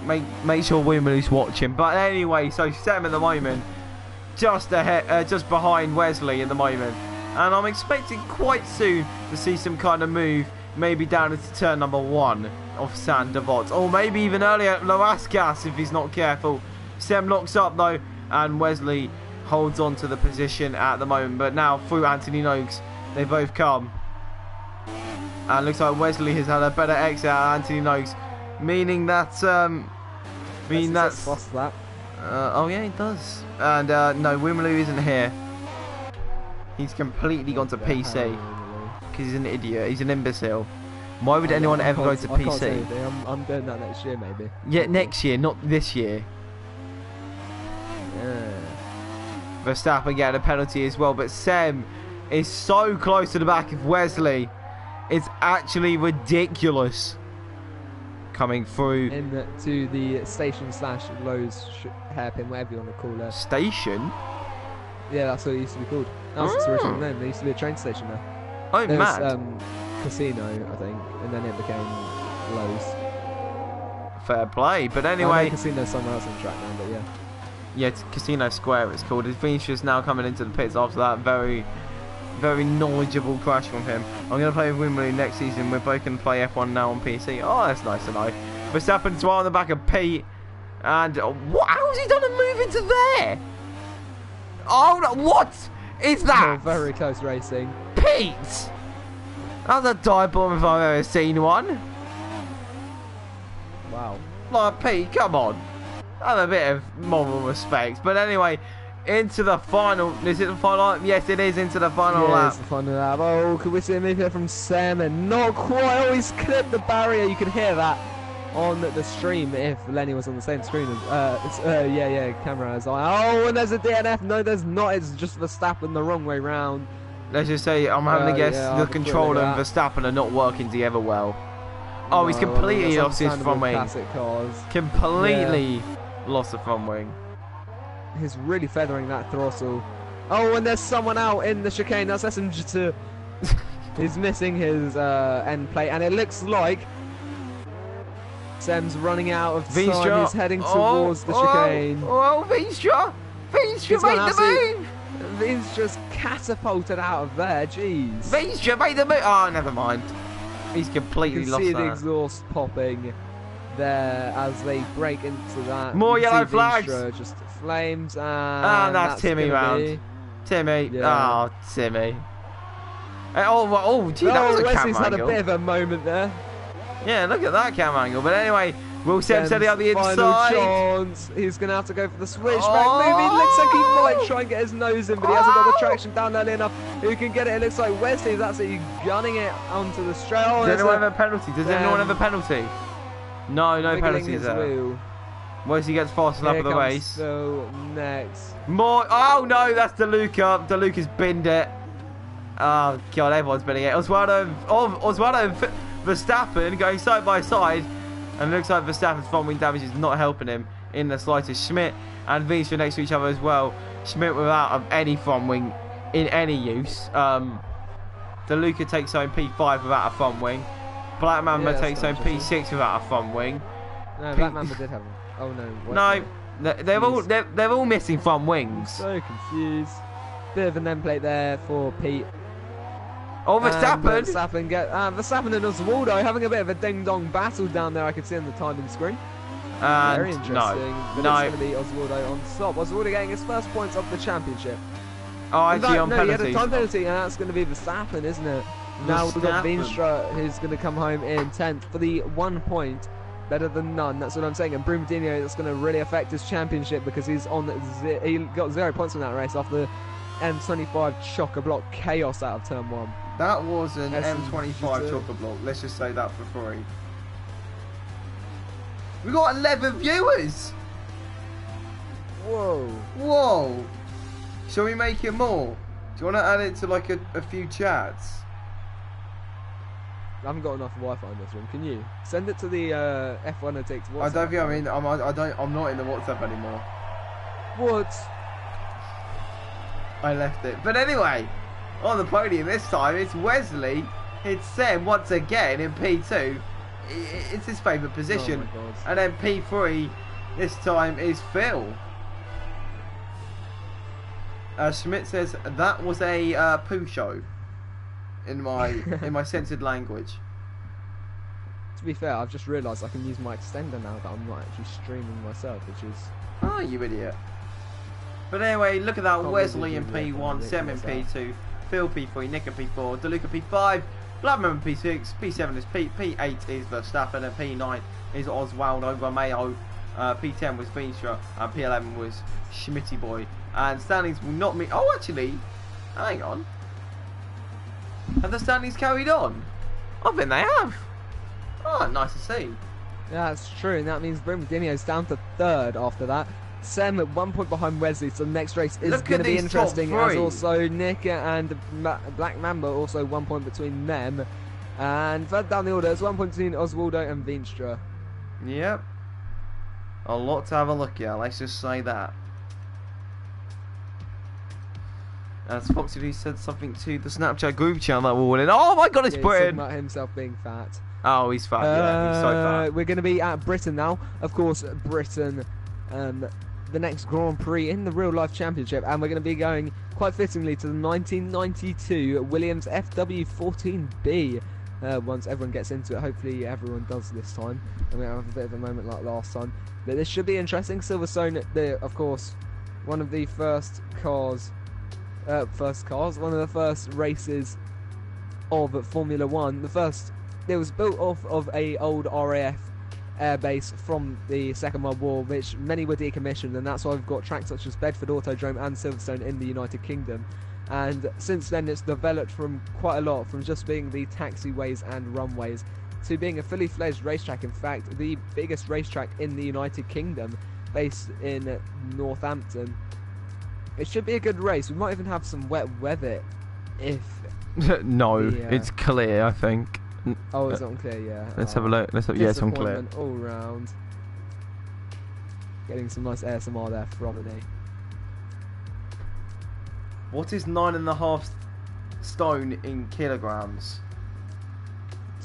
Make sure Wimmerly's watching. But anyway, so Sam at the moment, just ahead, just behind Wesley at the moment, and I'm expecting quite soon to see some kind of move, maybe down into turn number 1 of San Devot, or maybe even earlier at Larascas if he's not careful. Sam locks up though, and Wesley holds on to the position at the moment. But now through Anthony Noakes, they both come. And looks like Wesley has had a better exit out of Anthony Noakes, meaning that lost that. Oh yeah, he does. And no, Wimmerly isn't here. He's completely gone to PC because he's an idiot. He's an imbecile. Why would anyone ever go to PC? I'm doing that next year, maybe. Yeah, next year, not this year. Yeah. Verstappen getting a penalty as well, but Sem is so close to the back of Wesley. It's actually ridiculous. Coming through into the station / Lowe's hairpin, whatever you want to call it. Station? Yeah, that's what it used to be called. That was its original name. There used to be a train station there. Oh, there mad. was, Casino, I think, and then it became Lowe's. Fair play, but anyway. Casino somewhere else on the track now, but yeah. Yeah, it's Casino Square it's called. Vinicius now coming into the pits after that very knowledgeable crash from him. I'm going to play with Wimberley next season. We're both going to play F1 now on PC. Oh, that's nice to know. Verstappen's right on the back of Pete. And what? How's he done a move into there? Oh, no, what is that? Oh, very close racing. Pete! That was a dive bomb if I've ever seen one. Wow. Like, Pete, come on. Have a bit of moral respect. But anyway, into the final. Is it the final lap? Yes, it is into the final lap. It's the final lap. Oh, could we see a move here from Sam? And not quite. Oh, he's clipped the barrier. You can hear that on the stream if Lenny was on the same screen as camera as I. Oh, and there's a DNF. No, there's not. It's just Verstappen the wrong way round. Let's just say I'm having to guess the controller and Verstappen are not working together well. Oh, no, he's completely lost his front wing. Classic cars. Completely lost the front wing. He's really feathering that throttle. Oh, and there's someone out in the chicane. That's SMG2. He's missing his end plate, and it looks like Sem's running out of time. He's heading towards the chicane. Veenstra made the move. Veenstra's catapulted out of there. Jeez. Veenstra made the move. Oh, never mind. He's completely lost You can see that. the exhaust popping there as they break into that. More yellow flags. Just flames, and that's Timmy round. Timmy. Yeah. Oh, Timmy. Gee, that was a Wesley's camera had angle. a bit of a moment there. Yeah, look at that camera angle. But anyway, Will Sem setting up the inside. Chance. He's going to have to go for the switchback move. It looks like he might try and get his nose in, but he hasn't got the traction down early enough. Who can get it? It looks like Wesley's absolutely gunning it onto the straight. Does anyone have a penalty? Does anyone have a penalty? No penalties there. Wesley gets fastest lap of the race. So next. More. Oh no, that's DeLuca. DeLuca's binned it. Oh god, everyone's binning it. Oswaldo and Verstappen going side by side, and it looks like Verstappen's front wing damage is not helping him in the slightest. Schmidt and Veenstra next to each other as well. Schmidt without any front wing in any use. DeLuca takes home P5 without a front wing. Black Mamba takes home P6 without a front wing. No, Black Mamba did have one. Oh no. No, they're all missing front wings. So confused. Bit of an end plate there for Pete. Oh, Verstappen! Verstappen and Oswaldo having a bit of a ding-dong battle down there. I could see on the timing screen. Very interesting. No. It's going to be Oswaldo on top. Oswaldo getting his first points of the championship. Oh, actually on penalties. He had a time penalty, and that's going to be Verstappen, isn't it? Now we've got Veenstra, who's going to come home in 10th for the 1 point. Better than none, that's what I'm saying. And Brumadinho, that's going to really affect his championship because he's on. He got 0 points from that race after M25 chock-a-block chaos out of turn 1. That was an M25 chock-a-block. Let's just say that for free. We got 11 viewers. Whoa. Shall we make it more? Do you want to add it to like a few chats? I haven't got enough Wi-Fi in this room. Can you send it to the F1 and take to WhatsApp? I don't think I'm not in the WhatsApp anymore. What? I left it. But anyway, on the podium this time it's Wesley. It's Sem once again in P2. It's his favourite position. Oh my God. And then P3 this time is Phil. Schmidt says that was a poo show. In my censored language. To be fair, I've just realised I can use my extender now that I'm not actually streaming myself, which is... Oh, you idiot. But anyway, look at that. Wesley in P1, Sem in P2, Phil P3, Nick in P4, DeLuca P5, Blackman P6, P7 is Pete, P8 is Verstappen, and P9 is Oswaldo Romeo, P10 was Veenstra, and P11 was Schmitty Boy. And standings will not meet... Oh, actually, hang on. Have the standings carried on? I think they have. Oh, nice to see. Yeah, that's true, and that means Brumadinho's down to 3rd after that. Sem at 1 point behind Wesley, so the next race is going to be interesting. As also Nick and Black Mamba, also 1 point between them. And further down the order, there's 1 point between Oswaldo and Veenstra. Yep. A lot to have a look at, let's just say that. As Foxy said something to the Snapchat group channel that we're all in. Oh my god, it's Britain! He's talking about himself being fat. Oh, he's fat, yeah, he's so fat. We're going to be at Britain now. Of course, Britain, the next Grand Prix in the real life championship. And we're going to be going, quite fittingly, to the 1992 Williams FW14B. Once everyone gets into it, hopefully everyone does this time. And we have a bit of a moment like last time. But this should be interesting. Silverstone, of course, one of the first cars... one of the first races of Formula 1. It was built off of a old RAF airbase from the Second World War, which many were decommissioned, and that's why we've got tracks such as Bedford Autodrome and Silverstone in the United Kingdom. And since then it's developed from quite a lot, from just being the taxiways and runways to being a fully fledged racetrack. In fact, the biggest racetrack in the United Kingdom, based in Northampton. It should be a good race. We might even have some wet weather if... No, it's clear, I think. Oh, it's not clear, yeah. Let's have a look. Yeah, it's unclear. All round. Getting some nice ASMR there from me. What is 9.5 stone in kilograms?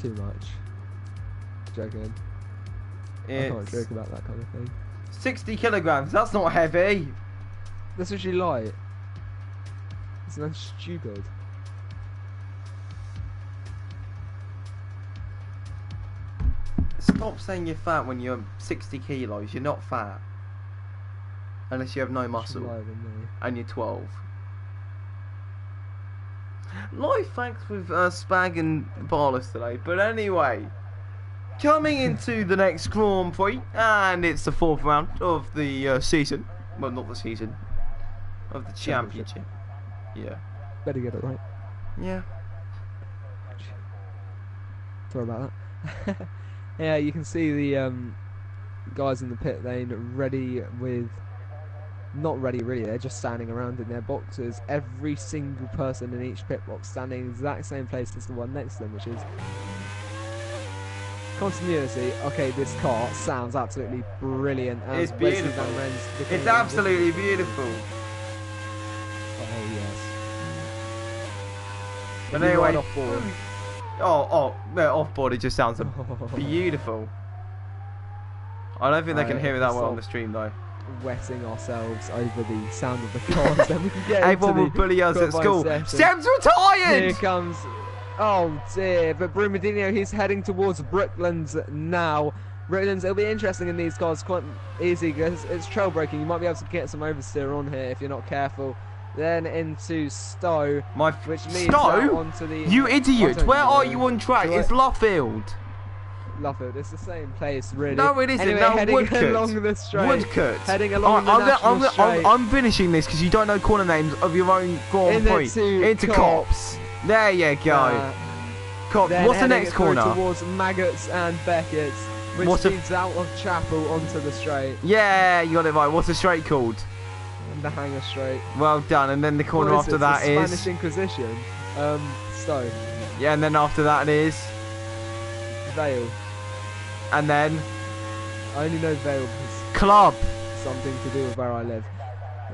Too much. Joking. I can't joke about that kind of thing. 60 kilograms. That's not heavy. That's actually light. It's not stupid. Stop saying you're fat when you're 60 kilos. You're not fat. Unless you have no muscle. And you're 12. Life facts with Spag and Barless today. But anyway, coming into the next Grand Prix, and it's the 4th round of the season. Well, not the season. Of the championship. Yeah. Better get it right. Yeah. Sorry about that. Yeah, you can see the guys in the pit lane ready with... Not ready really, they're just standing around in their boxes. Every single person in each pit box standing in the exact same place as the one next to them, which is... Continuity. Okay, this car sounds absolutely brilliant. It's beautiful. It's absolutely beautiful. Oh yes. But anyway, off-board. Off-board, it just sounds beautiful. I don't think they can hear it that well on the stream though. Wetting ourselves over the sound of the cars. Then we can get everyone will bully us at school. Sam's retired! Here comes... Oh dear, but Brumadinho, he's heading towards Brooklands now. Brooklands, it'll be interesting in these cars, quite easy because it's trail braking. You might be able to get some oversteer on here if you're not careful. Then into Stowe, which leads out onto the... You idiot! Where are you on track? It's Luffield. Luffield, it's the same place, really. No, it isn't. Anyway, no, heading Woodcote. Along the straight. Woodcote. Heading along the national straight. I'm finishing this because you don't know corner names of your own Grand Prix. Into Cops. There you go. Cops. What's the next corner? Towards Maggots and Beckett's, which leads out of Chapel onto the straight. Yeah, you got it right. What's the straight called? The Hanger Straight. Well done. And then the corner after that is Spanish Inquisition. Stowe. Yeah, and then after that is Vale. And then I only know Vale because Club. Something to do with where I live.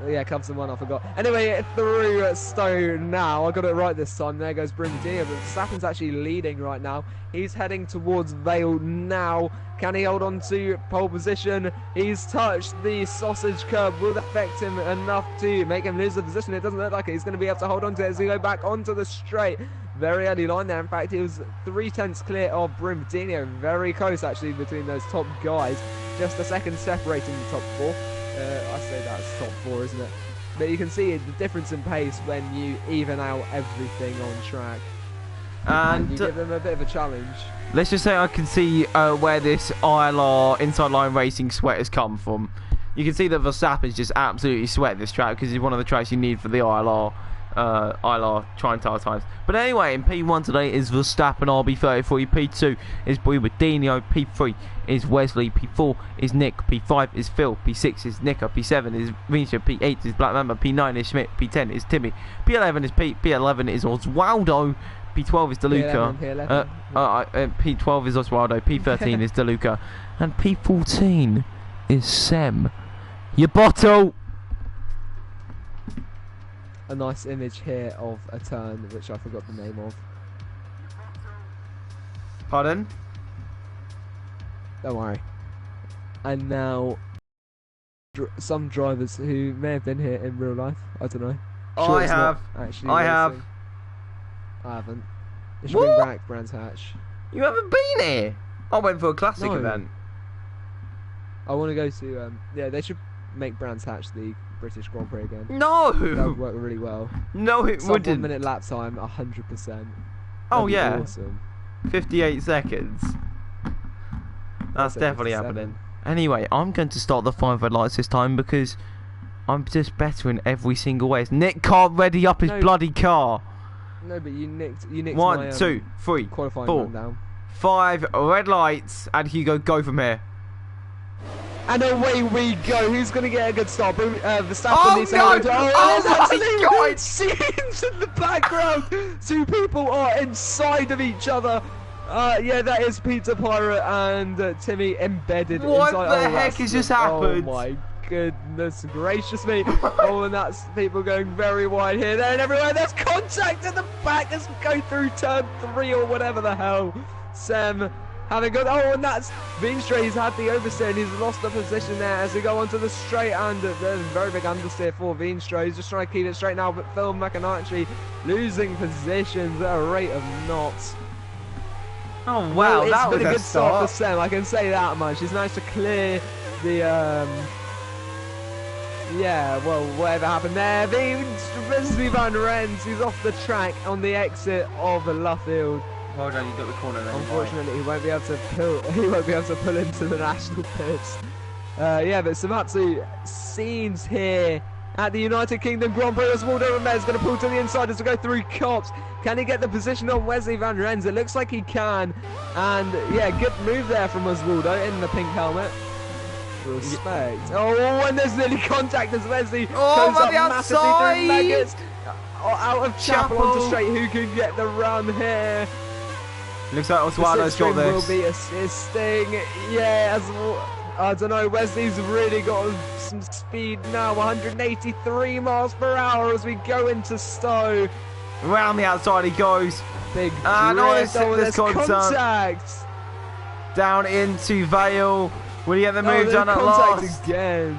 Yeah, Club's the one I forgot. Anyway, through Stowe now. I got it right this time. There goes Brumadinho, but Verstappen's actually leading right now. He's heading towards Vale now. Can he hold on to pole position? He's touched the sausage curb. Will that affect him enough to make him lose the position? It doesn't look like it. He's going to be able to hold on to it as we go back onto the straight. Very early line there. In fact, he was 3/10 clear of Brumadinho. Very close actually between those top guys. Just a second separating the top four. I say that's top four, isn't it? But you can see the difference in pace when you even out everything on track. And you give them a bit of a challenge. Let's just say I can see where this ILR Inside Line Racing sweat has come from. You can see that Verstappen's just absolutely sweat this track because it's one of the tracks you need for the ILR trying times. But anyway, in P1 today is Verstappen RB33, P2 is Brumadinho, P3 is Wesley, P4 is Nick, P5 is Phil, P6 is Nicker, P7 is Vincia, P8 is Black Mamba, P9 is Schmidt, P10 is Timmy, P11 is Pete, P11 is Oswaldo, P12 is DeLuca, P12 is Oswaldo, P13 is DeLuca, and P14 is Sem. Your bottle! A nice image here of a turn, which I forgot the name of. Pardon? Don't worry. And now, some drivers who may have been here in real life. I don't know. Sure, I have. I have. I haven't. They should bring back Brands Hatch. You haven't been here? I went for a classic event. I want to go to. Yeah, they should make Brands Hatch the British Grand Prix again. No! That would work really well. No, it wouldn't. 1 minute lap time, 100%. Oh, yeah. Awesome. 58 seconds. That's definitely happening. Anyway, I'm going to start the 5 red lights this time because I'm just better in every single way. Nick can't ready up his bloody car. No, but you nicked 1, 2, 3, qualifying 4, rundown. 5 red lights, and Hugo, go from here. And away we go. Who's going to get a good start? Verstappen needs to hold on. Oh my God! Scenes in the background. 2 people are inside of each other. Yeah, that is Peter Pirate and Timmy embedded what inside. What the heck has just happened? Oh my goodness gracious me. Oh, and that's people going very wide here, there, and everywhere. There's contact at the back. Let's go through turn 3 or whatever the hell. Sem having got, oh, and that's Veenstra. He's had the oversteer and he's lost the position there as we go onto the straight, and there's a very big understeer for Veenstra. He's just trying to keep it straight now, but Phil McInerney losing positions at a rate of knots. Oh wow, well, that was been a good start for Sem, I can say that much. He's managed to clear the yeah, well, whatever happened there. Wesley Van Rens, he's off the track on the exit of Luffield. Well done, you got the corner then. Unfortunately, he won't be able to pull into the national pits. Yeah, but some absolute scenes here at the United Kingdom Grand Prix. Oswaldo Ramirez is going to pull to the inside as we go through Cops. Can he get the position on Wesley Van Rens? It looks like he can. And yeah, good move there from Oswaldo in the pink helmet. Respect. Oh, and there's nearly contact as Wesley goes up massively through Maggots. Out of Chapel onto straight. Who can get the run here? Looks like Oswaldo's got this. Will be assisting. Yeah, I don't know. Wesley's really got some speed now. 183 miles per hour as we go into Stowe. Around the outside he goes. Big there's contact. Down into Vale. Will he get the move done at last? Again.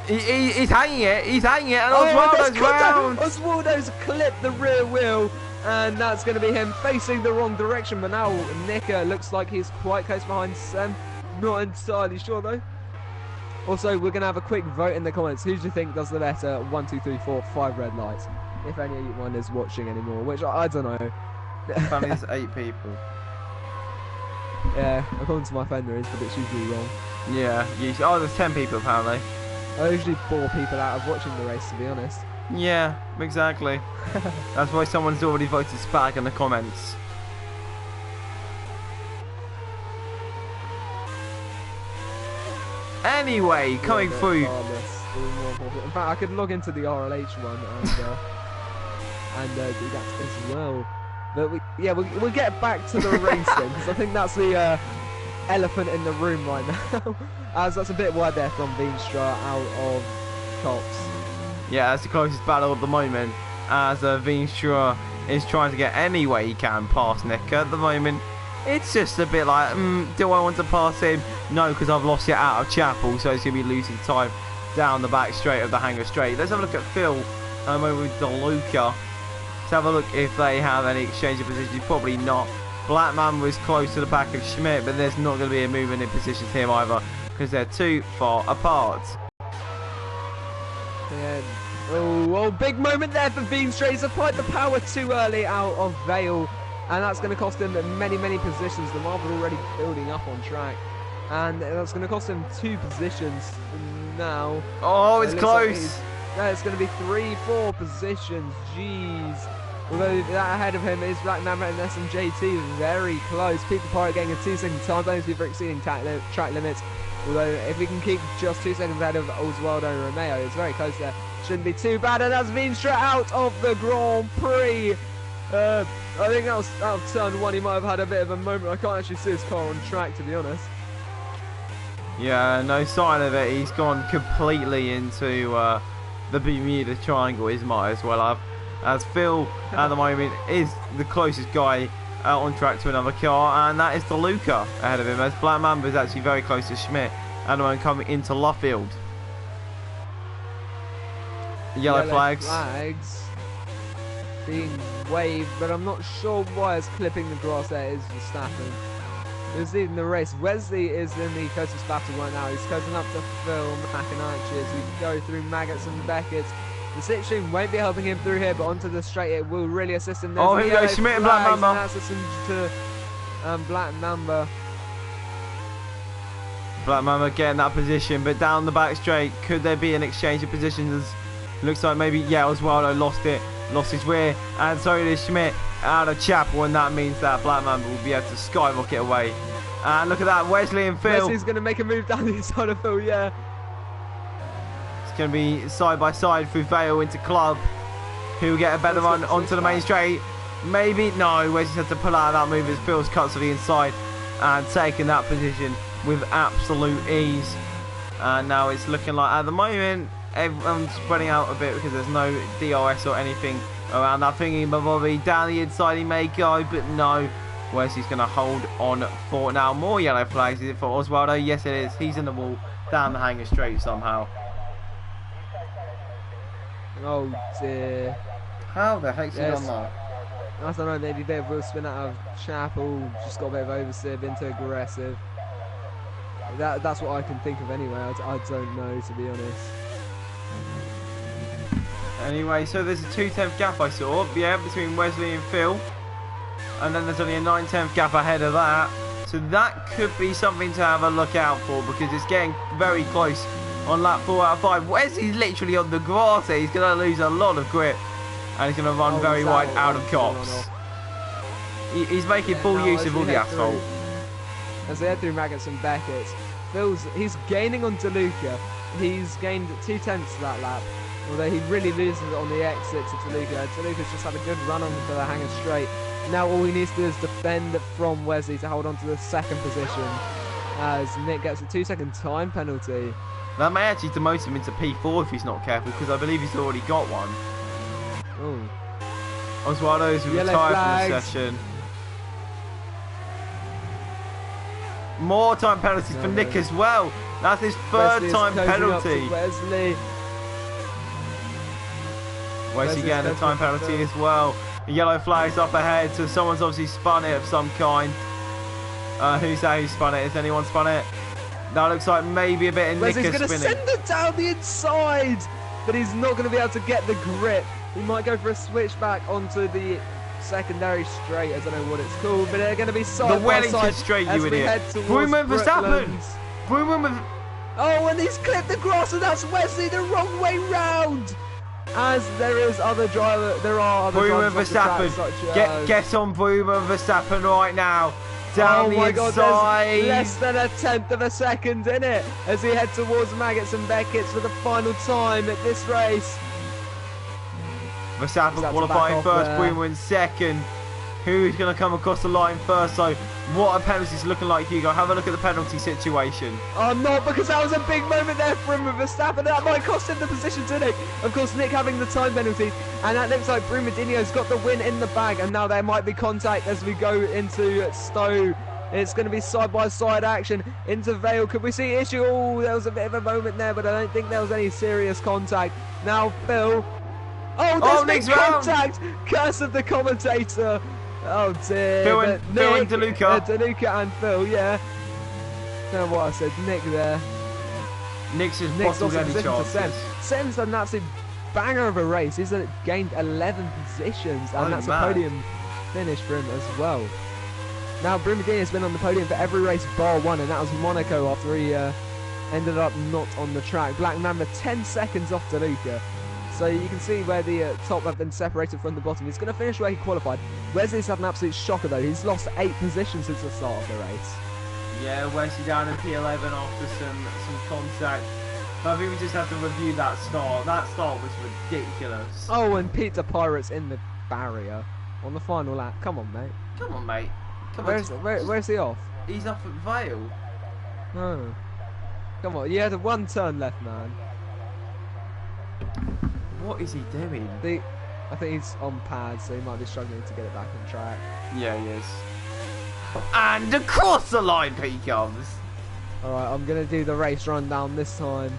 He's hanging it. He's hanging it. And Oswaldo's round. Oswaldo's clipped the rear wheel. And that's going to be him facing the wrong direction. But now Nicker looks like he's quite close behind Sem. Not entirely sure though. Also, we're going to have a quick vote in the comments. Who do you think does the better? 1, 2, 3, 4, 5 red lights. If anyone is watching anymore, which I don't know. Apparently there's 8 people. Yeah, according to my phone there is, but it's usually wrong. Yeah, usually. Oh, there's 10 people apparently. I usually bore people out of watching the race, to be honest. Yeah, exactly. That's why someone's already voted Spag in the comments. Anyway, coming through. In fact, I could log into the RLH one and do that as well. But we'll get back to the racing because I think that's the elephant in the room right now. As that's a bit wide there from Veenstra out of Cops. Yeah, that's the closest battle at the moment, as Veenstra is trying to get any way he can past Nick. At the moment, it's just a bit like, do I want to pass him? No, because I've lost it out of Chapel, so it's going to be losing time down the back straight of the Hangar Straight. Let's have a look at Phil with DeLuca. Let's have a look if they have any exchange of positions. Probably not. Blackman was close to the back of Schmidt, but there's not going to be a movement in positions here either, because they're too far apart. Yeah. Oh, big moment there for Veenstra. He's applied the power too early out of Vale, and that's going to cost him many positions. The Marvel already building up on track, and that's going to cost him 2 positions now. Oh, it's close. Like it's going to be 3-4 positions. Jeez. Although that ahead of him is Black Mamba and SMJT, very close. People Pirate getting a 2-second time bonus for exceeding track limits. Although if we can keep just 2 seconds ahead of Oswaldo and Romeo, it's very close there. Shouldn't be too bad, and that's Veenstra out of the Grand Prix. I think that was out of turn 1. He might have had a bit of a moment. I can't actually see his car on track, to be honest. Yeah, no sign of it. He's gone completely into the Bermuda Triangle. He might as well have. As Phil at the moment is the closest guy on track to another car, and that is DeLuca ahead of him, as Black Mamba is actually very close to Schmidt and one coming into Luffield. Yellow flags being waved, but I'm not sure why it's clipping the grass there. Is Verstappen who's leading the race. Wesley is in the closest battle right now. He's closing up to Phil McInerney as we go through Maggots and Beckett. The situation won't be helping him through here, but onto the straight it will really assist him. Oh, here we go, Schmidt and Black Mamba. And that's to Black Mamba. Black Mamba getting that position, but down the back straight, could there be an exchange of positions? Looks like maybe, yeah, Oswaldo lost it, lost his rear, and so did Schmidt out of Chapel, and that means that Black Mamba will be able to skyrocket away. And look at that, Wesley and Phil. Wesley's going to make a move down the inside of Phil, yeah. Going to be side by side through Vale into Club, who will get a better run onto the main straight. Maybe no. Wesley's had to pull out of that move as Phil's cut to the inside and taking that position with absolute ease. And now it's looking like, at the moment, everyone's spreading out a bit because there's no DRS or anything around that thingy. But Bobby down the inside, he may go, but no. Wesley's going to hold on for now. More yellow flags. Is it for Oswaldo? Yes, it is. He's in the wall, down the hanger straight somehow. Oh dear. How the heck's he done that? I don't know, maybe a bit of wheel spin out of Chapel, just got a bit of oversteer, been too aggressive. That's what I can think of anyway. I don't know, to be honest. Anyway, so there's a 2/10 gap I saw, yeah, between Wesley and Phil. And then there's only a 9/10 gap ahead of that. So that could be something to have a look out for, because it's getting very close on lap 4 out of 5. Wesley's literally on the grass here. He's going to lose a lot of grip. And he's going to run very wide out of cops. He's making full use of all the asphalt. As they head through Maggots and Beckett's, he's gaining on DeLuca. He's gained 2/10 that lap, although he really loses it on the exit to DeLuca. DeLuca's just had a good run on for the hanger straight. Now all he needs to do is defend from Wesley to hold on to the second position, as Nick gets a 2-second time penalty. That may actually demote him into P4 if he's not careful, because I believe he's already got one. Oh. Oswaldo's retired from the session. More time penalties for Nick as well. That's his third time penalty. Wesley getting a time penalty as well. The yellow flag's up ahead, so someone's obviously spun it of some kind. Who's that who spun it? Has anyone spun it? That looks like maybe a bit of Nick is spinning. He's going to send it down the inside, but he's not going to be able to get the grip. He might go for a switchback onto the secondary straight. I don't know what it's called, but they're going to be side by side. The Wellington straight, you idiot. Broome Verstappen. Broome. Oh, and he's clipped the grass, and that's Wesley the wrong way round. As there are other drivers Verstappen. Get on Broome Verstappen right now. Down the inside. God, less than a 1/10 of a second in it as he heads towards Maggots and Beckett's for the final time at this race. Verstappen qualifying first, Broome in second. Who's going to come across the line first? So, what are penalties looking like, Hugo? Have a look at the penalty situation. Oh, not because that was a big moment there for him with Verstappen. That might cost him the position to Nick. Of course, Nick having the time penalties. And that looks like Brumadinho's got the win in the bag. And now there might be contact as we go into Stowe. It's going to be side-by-side action into Vale. Could we see issue? Oh, there was a bit of a moment there, but I don't think there was any serious contact. Now, Phil. Oh, there's been contact! Curse of the commentator. Oh dear. Phil and DeLuca. DeLuca and Phil, yeah. I don't know what I said. Nick there. Nick's just bottled any chances. Sem's done an absolute banger of a race. He's gained 11 positions, and that's a podium finish for him as well. Now, Brumadinho has been on the podium for every race bar one, and that was Monaco after he ended up not on the track. Black Mamba 10 seconds off DeLuca. So you can see where the top have been separated from the bottom. He's going to finish where he qualified. Wesley's had an absolute shocker though. He's lost 8 positions since the start of the race. Yeah, Wesley down in P11 after some contact. But I think we just have to review that start. That start was ridiculous. Oh, and Peter Pirate's in the barrier on the final lap. Come on, mate. Come on, mate. Where's he off? He's off at Vale. Oh. Come on, you had 1 turn left, man. What is he doing? I think he's on pads, so he might be struggling to get it back on track. Yeah, he is. And across the line he comes. Alright, I'm going to do the race rundown this time.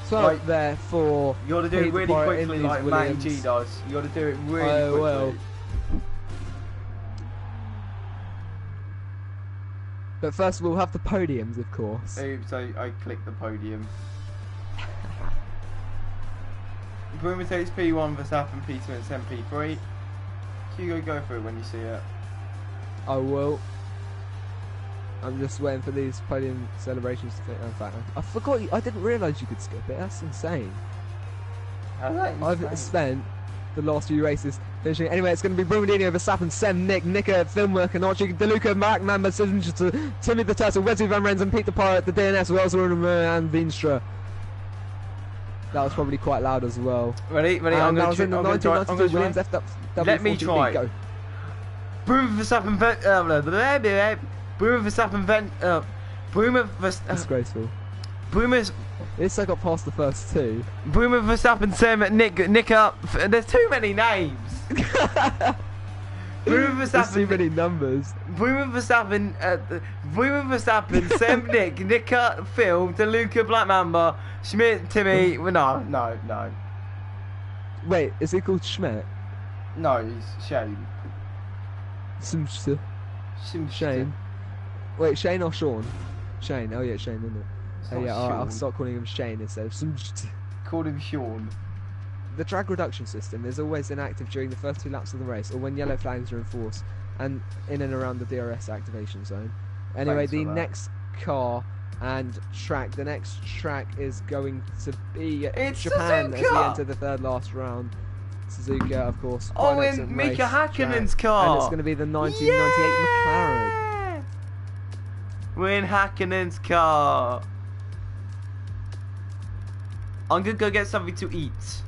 So right there for you got to do it really quickly like Matty G does. You got to do it really quickly. Will. But first we'll have the podiums, of course. Oops, I clicked the podium. Broome takes P1, Verstappen P2 and Sem P3. Hugo, go for it when you see it. I will. I'm just waiting for these podium celebrations to fit. In fact, I forgot. I didn't realise you could skip it. That's insane. I've spent the last few races finishing. Anyway, it's going to be Brumadinho, Verstappen, Sem, Nick, Nika, Filmer, Kanachi, DeLuca, Mark, Mamba, Signature, Timmy the Turtle, Wesley Van Rens, and Pete the Pirate, the DNS, Welsler, and Veenstra. That was probably quite loud as well. Ready? I'm going to try. Let me try. Go. Broome Verstappen, Broome Verstappen, Disgraceful. Boomer's. At least I got past the first two. Boomer, Verstappen, Sam, Nick up. There's too many names. Boomer, There's too Verstappen. many numbers. Boomer, Verstappen, Sam, Nick, Phil, DeLuca, Black Mamba, Schmidt, Timmy. Well, no. Wait, is he called Schmidt? No, he's Shane. Shane. Wait, Shane or Sean? Shane. Oh yeah, Shane, isn't it? Oh yeah, alright, I'll start calling him Shane instead of Call him Sean. The drag reduction system is always inactive during the first 2 laps of the race, or when yellow flags are in force, and in and around the DRS activation zone. Anyway, the next car and track, the next track is going to be Japan as we enter the 3rd last round. Suzuka, of course. Oh, in Mika Häkkinen's car. And it's going to be the 1998 McLaren. We're in Häkkinen's car. I'm going to go get something to eat.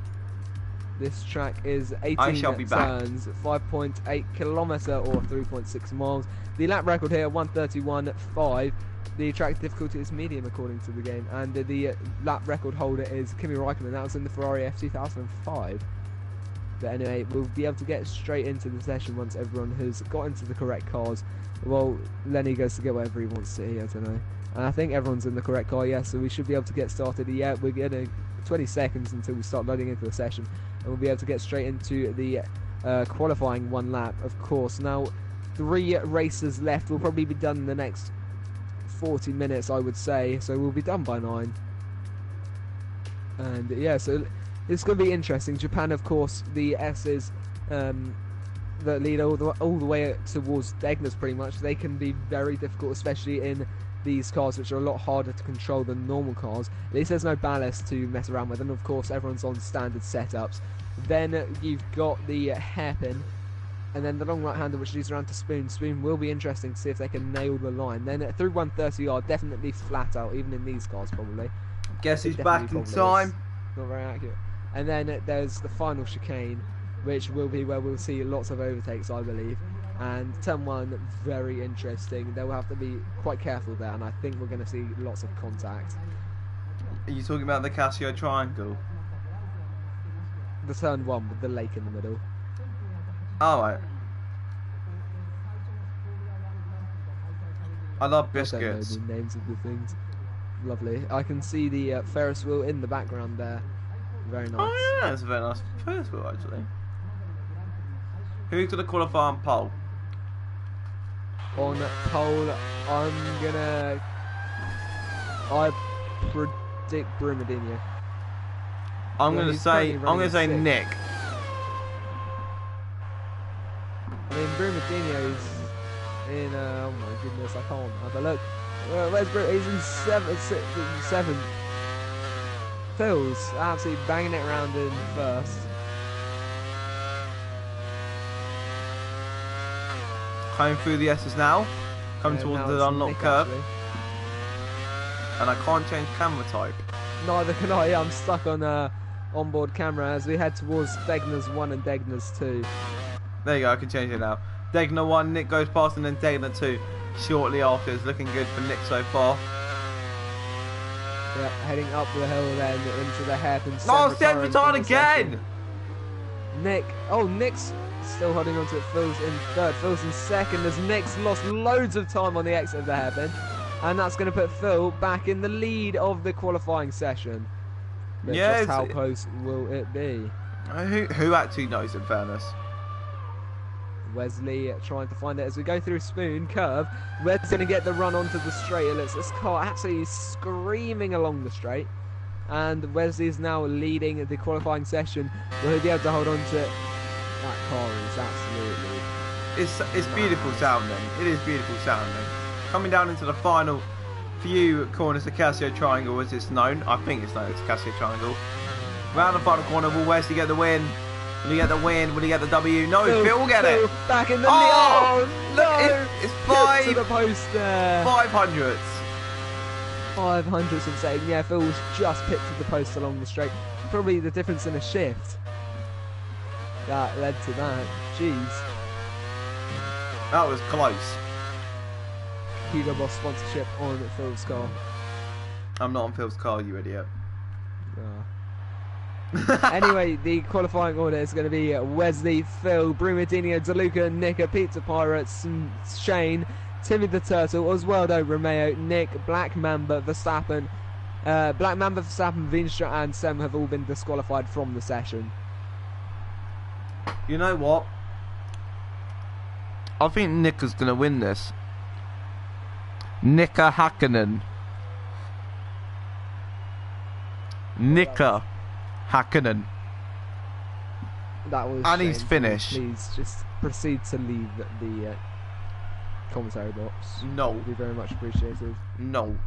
This track is 18 turns, 5.8 kilometre or 3.6 miles. The lap record here, 1:31.5. The track difficulty is medium according to the game, and the lap record holder is Kimi Räikkönen. That was in the Ferrari F2005. But anyway, we'll be able to get straight into the session once everyone has got into the correct cars. Well, Lenny goes to get whatever he wants to eat, I don't know. And I think everyone's in the correct car, yes, so we should be able to get started. Yeah, we're getting 20 seconds until we start loading into the session, and we'll be able to get straight into the qualifying 1 lap, of course. Now, 3 races left. We'll probably be done in the next 40 minutes, I would say, so we'll be done by 9. And yeah, so it's going to be interesting. Japan, of course, the S's that lead all the way towards Degner's pretty much. They can be very difficult, especially in these cars, which are a lot harder to control than normal cars. At least there's no ballast to mess around with, and of course everyone's on standard setups. Then you've got the hairpin, and then the long right-hander, which leads around to Spoon. Spoon will be interesting to see if they can nail the line. Then through 130R, definitely flat out, even in these cars probably. Guess who's back in time? Not very accurate. And then there's the final chicane, which will be where we'll see lots of overtakes, I believe. And turn 1, very interesting. They'll have to be quite careful there, and I think we're going to see lots of contact. Are you talking about the Casio Triangle? The turn 1 with the lake in the middle. Oh, right. I love biscuits. I don't know the names of the things. Lovely. I can see the Ferris wheel in the background there. Very nice. Oh yeah, it's a very nice Ferris wheel actually. Who's going to qualify on pole? On pole, I predict Brumadinho. I'm going to say Nick. I mean, Brumadinho's in. Oh my goodness, I can't have a look. Where's Bruno? He's in 7th. Phil's absolutely banging it around in 1st. Coming through the S's now. Coming towards the unlock curve. Actually. And I can't change camera type. Neither can I. I'm stuck on onboard camera as we head towards Degner's 1 and Degner's 2. There you go, I can change it now. Degner 1, Nick goes past, and then Degner 2 shortly after. It's looking good for Nick so far. Yep, heading up the hill then into the hairpin. Oh, Seth retired again! Nick's still holding on to it. Phil's in 3rd, Phil's in 2nd as Nick's lost loads of time on the exit of the hairpin. And that's going to put Phil back in the lead of the qualifying session. But yeah, just how close will it be? Who actually knows, in fairness? Wesley trying to find it as we go through Spoon curve. Wesley's going to get the run onto the straight. It looks this car absolutely screaming along the straight. And Wesley is now leading the qualifying session. Will he be able to hold on to it? That car is absolutely... It's beautiful sounding. It is beautiful sounding. Coming down into the final few corners of Casio Triangle, as it's known. I think it's known as Casio Triangle. Round the final corner, will Wesley get the win? Will he get the win? Will he get the W? No, Phil will get it. Back in the lead. Oh, look, no. it's 5. To the post there. 500s. 500s of saying, yeah, Phil was just pipped to the post along the straight. Probably the difference in a shift that led to that. Jeez. That was close. Hugo Boss sponsorship on Phil's car. I'm not on Phil's car, you idiot. Anyway, the qualifying order is going to be Wesley, Phil, Brumadinho, DeLuca, Nicker, Pizza Pirates, Shane, Timmy the Turtle, Oswaldo, Romeo, Nick, Black Mamba, Verstappen, Veenstra and Sem have all been disqualified from the session. You know what? I think Nicker's going to win this. Nicker Hakkinen. Nicker Hakkinen. That was. And he's finished. Please just proceed to leave the commentary box. No. Would be very much appreciated. No.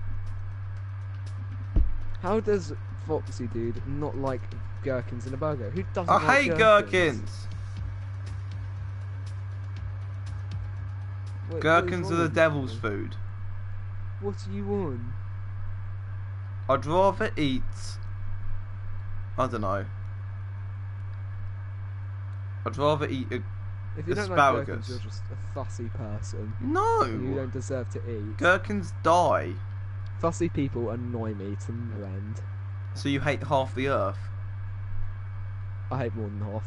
How does Foxy dude not like gherkins in a burger? Who doesn't I like hate gherkins. Gherkins are the devil's food. What do you want? I'd rather eat... I don't know. I'd rather eat if you asparagus. Don't like gherkins, you're just a fussy person. No! You don't deserve to eat. Gherkins die. Fussy people annoy me to no end. So you hate half the earth? I hate more than half.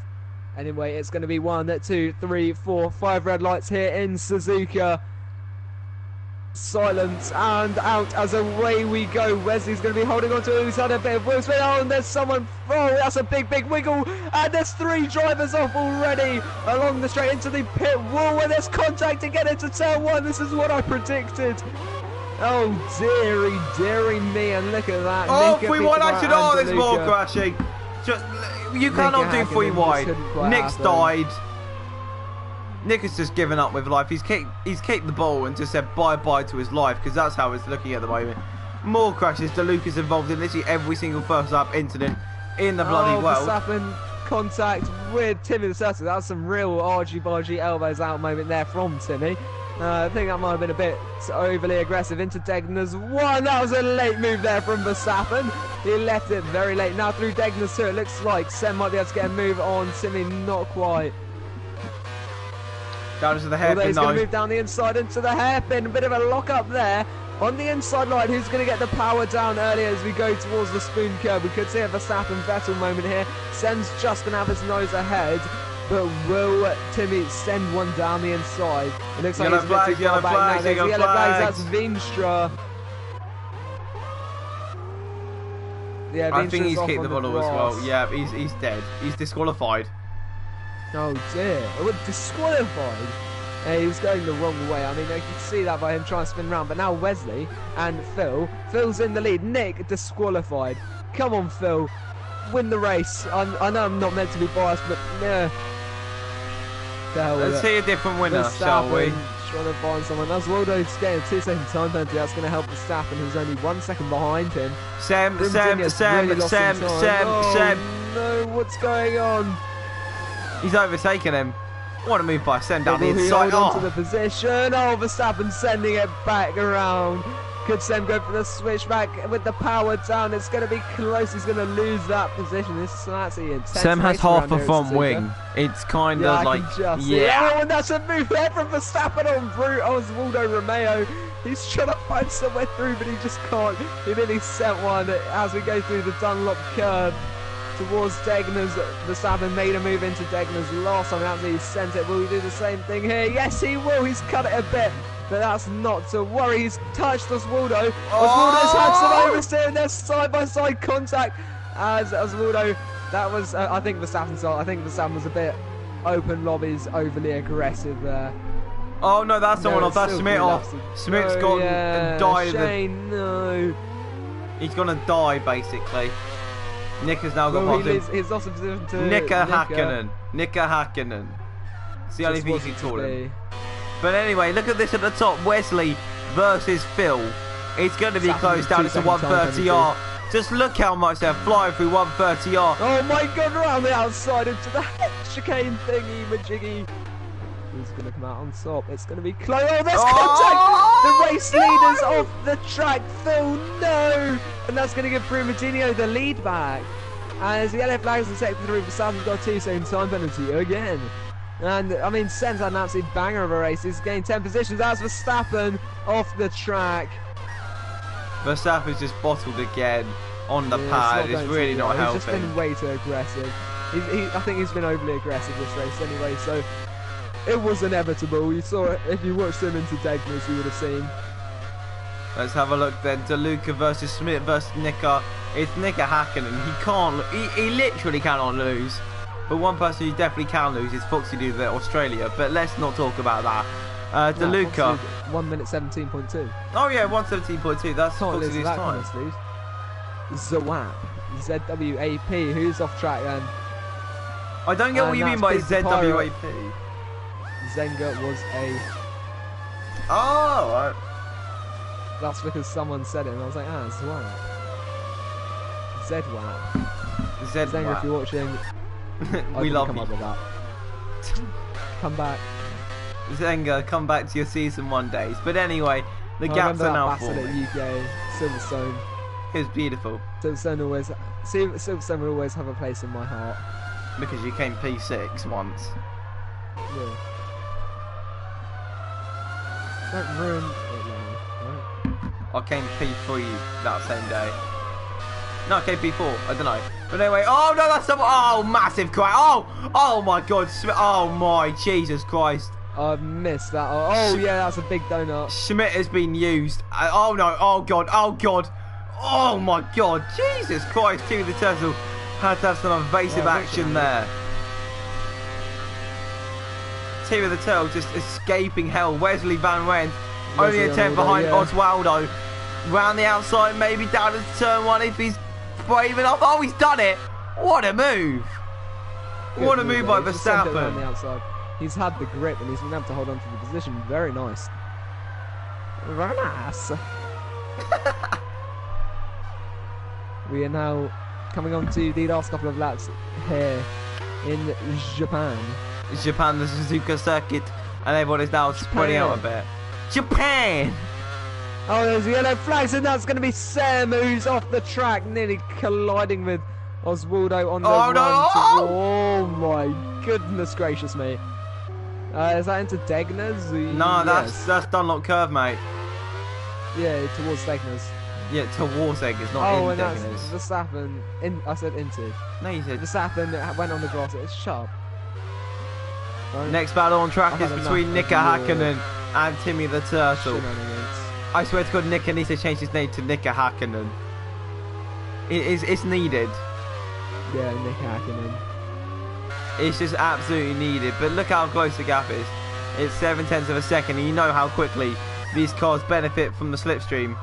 Anyway, it's going to be 1, 2, 3, 4, 5 red lights here in Suzuka. Silence and out as away we go. Wesley's going to be holding on to it. He's had a bit of wheel spin. Oh, and there's someone. Oh, that's a big wiggle. And there's 3 drivers off already along the straight into the pit wall where there's contact to get into turn 1. This is what I predicted. Oh, dearie me. And look at that. Oh, 3-1 action. Oh, there's more crashing. Just, you cannot do 3-wide. Nick's died. Nick has just given up with life. He's kicked the ball and just said bye-bye to his life, because that's how it's looking at the moment. More crashes. DeLuca's involved in literally every single first lap incident in the bloody world. Verstappen contact with Timmy the Turtle. That's some real argy-bargy elbows out moment there from Timmy. I think that might have been a bit overly aggressive. Into Degner's 1. That was a late move there from Verstappen. He left it very late. Now through Degner's 2. It looks like Sem might be able to get a move on Timmy. Not quite. Down to the hairpin. He's going to move down the inside into the hairpin. A bit of a lock up there on the inside line. Who's going to get the power down earlier as we go towards the spoon curve? We could see a Verstappen Vettel moment here. Sem's just going to have his nose ahead. But will Timmy send one down the inside? It looks like he's a bit too far back now. There's yellow flags. That's Veenstra. Yeah, I think he's kicked the bottle as well. Yeah, he's dead. He's disqualified. Oh dear. Oh, disqualified. He was going the wrong way. I mean, I could see that by him trying to spin around. But now Wesley and Phil. Phil's in the lead. Nick disqualified. Come on, Phil. Win the race. I know I'm not meant to be biased, but yeah. Let's see a different winner, shall we? Trying to find someone. That's Waldo's getting a 2-second time penalty. That's going to help Verstappen, who's only 1 second behind him. Sam. No, what's going on? He's overtaken him. What a move by Sem down the inside. Hold on to the position. Oh, Verstappen sending it back around. Could Sem go for the switchback with the power down? It's going to be close. He's going to lose that position. This is actually intense. Sem has half a front wing. It's kind of like, yeah. Oh, and that's a move there from Verstappen on route. Oh, it's Waldo Romeo. He's trying to find somewhere through, but he just can't. He nearly sent one as we go through the Dunlop curve towards Degner's. Verstappen made a move into Degner's last time out. He sent it. Will he do the same thing here? Yes, he will. He's cut it a bit. But that's not to worry. He's touched Oswaldo. Oswaldo's had some oversteer, and there's side-by-side contact as Oswaldo. That was, I think Verstappen's on. I think Verstappen was a bit open lobbies, overly aggressive there. Oh no, that's someone off. That's Schmidt off. Schmidt's gone and died. Shane, no. He's gonna die basically. Nick has now got he's lost a position to Nicker Hakkinen. Nicker Hakkinen. It's the only thing you can call him. But anyway, look at this at the top. Wesley versus Phil. It's going to be close down. It's a 130R. Just look how much they're flying through 130R. Oh my god, around the outside into the chicane thingy, majiggy. Who's going to come out on top? It's going to be close. Oh, there's contact! The race leaders off the track. Phil, no! And that's going to give Brumadinho the lead back. As the yellow flags in sector 3, Verstappen's got 2 second time penalty again. And, I mean, Sem's had an absolute banger of a race. He's gained 10 positions. That's Verstappen off the track. Verstappen's just bottled again on the Yeah, pad. It's really not helping. He's just been way too aggressive. I think he's been overly aggressive this race anyway, so it was inevitable. You saw it, if you watched him into Degner's, you would have seen. Let's have a look then. DeLuca versus Smith versus Nika. It's Nika Häkkinen. He literally cannot lose. But one person who definitely can lose is Foxy Dude at Australia. But let's not talk about that. DeLuca. 1 minute 17.2. Oh yeah, 117.2. That's Can't Foxy lose Dude's that time. kind of sleeve. Zwap. ZWAP. Who's off track then? I don't get what you mean by ZWAP. Zenga was a... Oh, right. That's because someone said it and I was like, Zwap. ZWAP. Zenga, if you're watching, We love come you. up with that. Come back. Zenga, come back to your season 1 days. But anyway, the gaps are now forming. At UK, Silverstone. It's beautiful. Silverstone will always have a place in my heart. Because you came P6 once. Yeah. Don't ruin it now, right? I came P3 that same day. No, I came P4. I don't know. But anyway, oh no, that's some. Oh, massive crash. Oh my God. Oh my Jesus Christ. I've missed that. Oh yeah, that's a big donut. Schmidt has been used. Oh no. Oh God. Oh God. Oh my God. Jesus Christ. Timmy the Turtle had to have some evasive action there. Timmy the Turtle just escaping hell. Wesley Van Ren only a 10 behind Oswaldo. Round the outside, maybe down to turn 1 if he's brave enough. Oh, he's done it. What a move. What a move by Verstappen. He's had the grip and he's been able to hold on to the position. Very nice. Very nice. We are now coming on to the last couple of laps here in Japan. Japan, the Suzuka circuit, and everyone is now spreading out a bit. Japan! Oh, there's yellow flags, and that's going to be Sam, who's off the track, nearly colliding with Oswaldo on the run. No! Oh my goodness gracious me. Is that into Degner's? No, that's Dunlop Curve, mate. Yeah, towards Degner's. Yeah, towards Degner's, not in Degner's. Oh, and that's Verstappen. I said into. No, you said. Verstappen went on the grass. It's sharp. Right. Next battle on track is between Nika Häkkinen and Timmy the Turtle. I swear to God, Nika needs to change his name to Nika Häkkinen. It's needed. Yeah, Nika Häkkinen. It's just absolutely needed. But look how close the gap is. It's 0.7 of a second, and you know how quickly these cars benefit from the slipstream.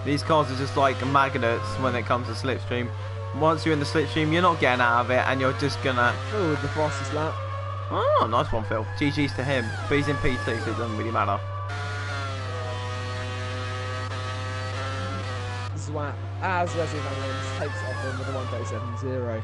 These cars are just like magnets when it comes to slipstream. Once you're in the slipstream, you're not getting out of it, and you're just gonna. Oh, with the fastest lap. Oh, nice one, Phil. GG's to him. But he's in P2, so it doesn't really matter. Zwap as Wesley Van Ren takes off him with a 1:37.0.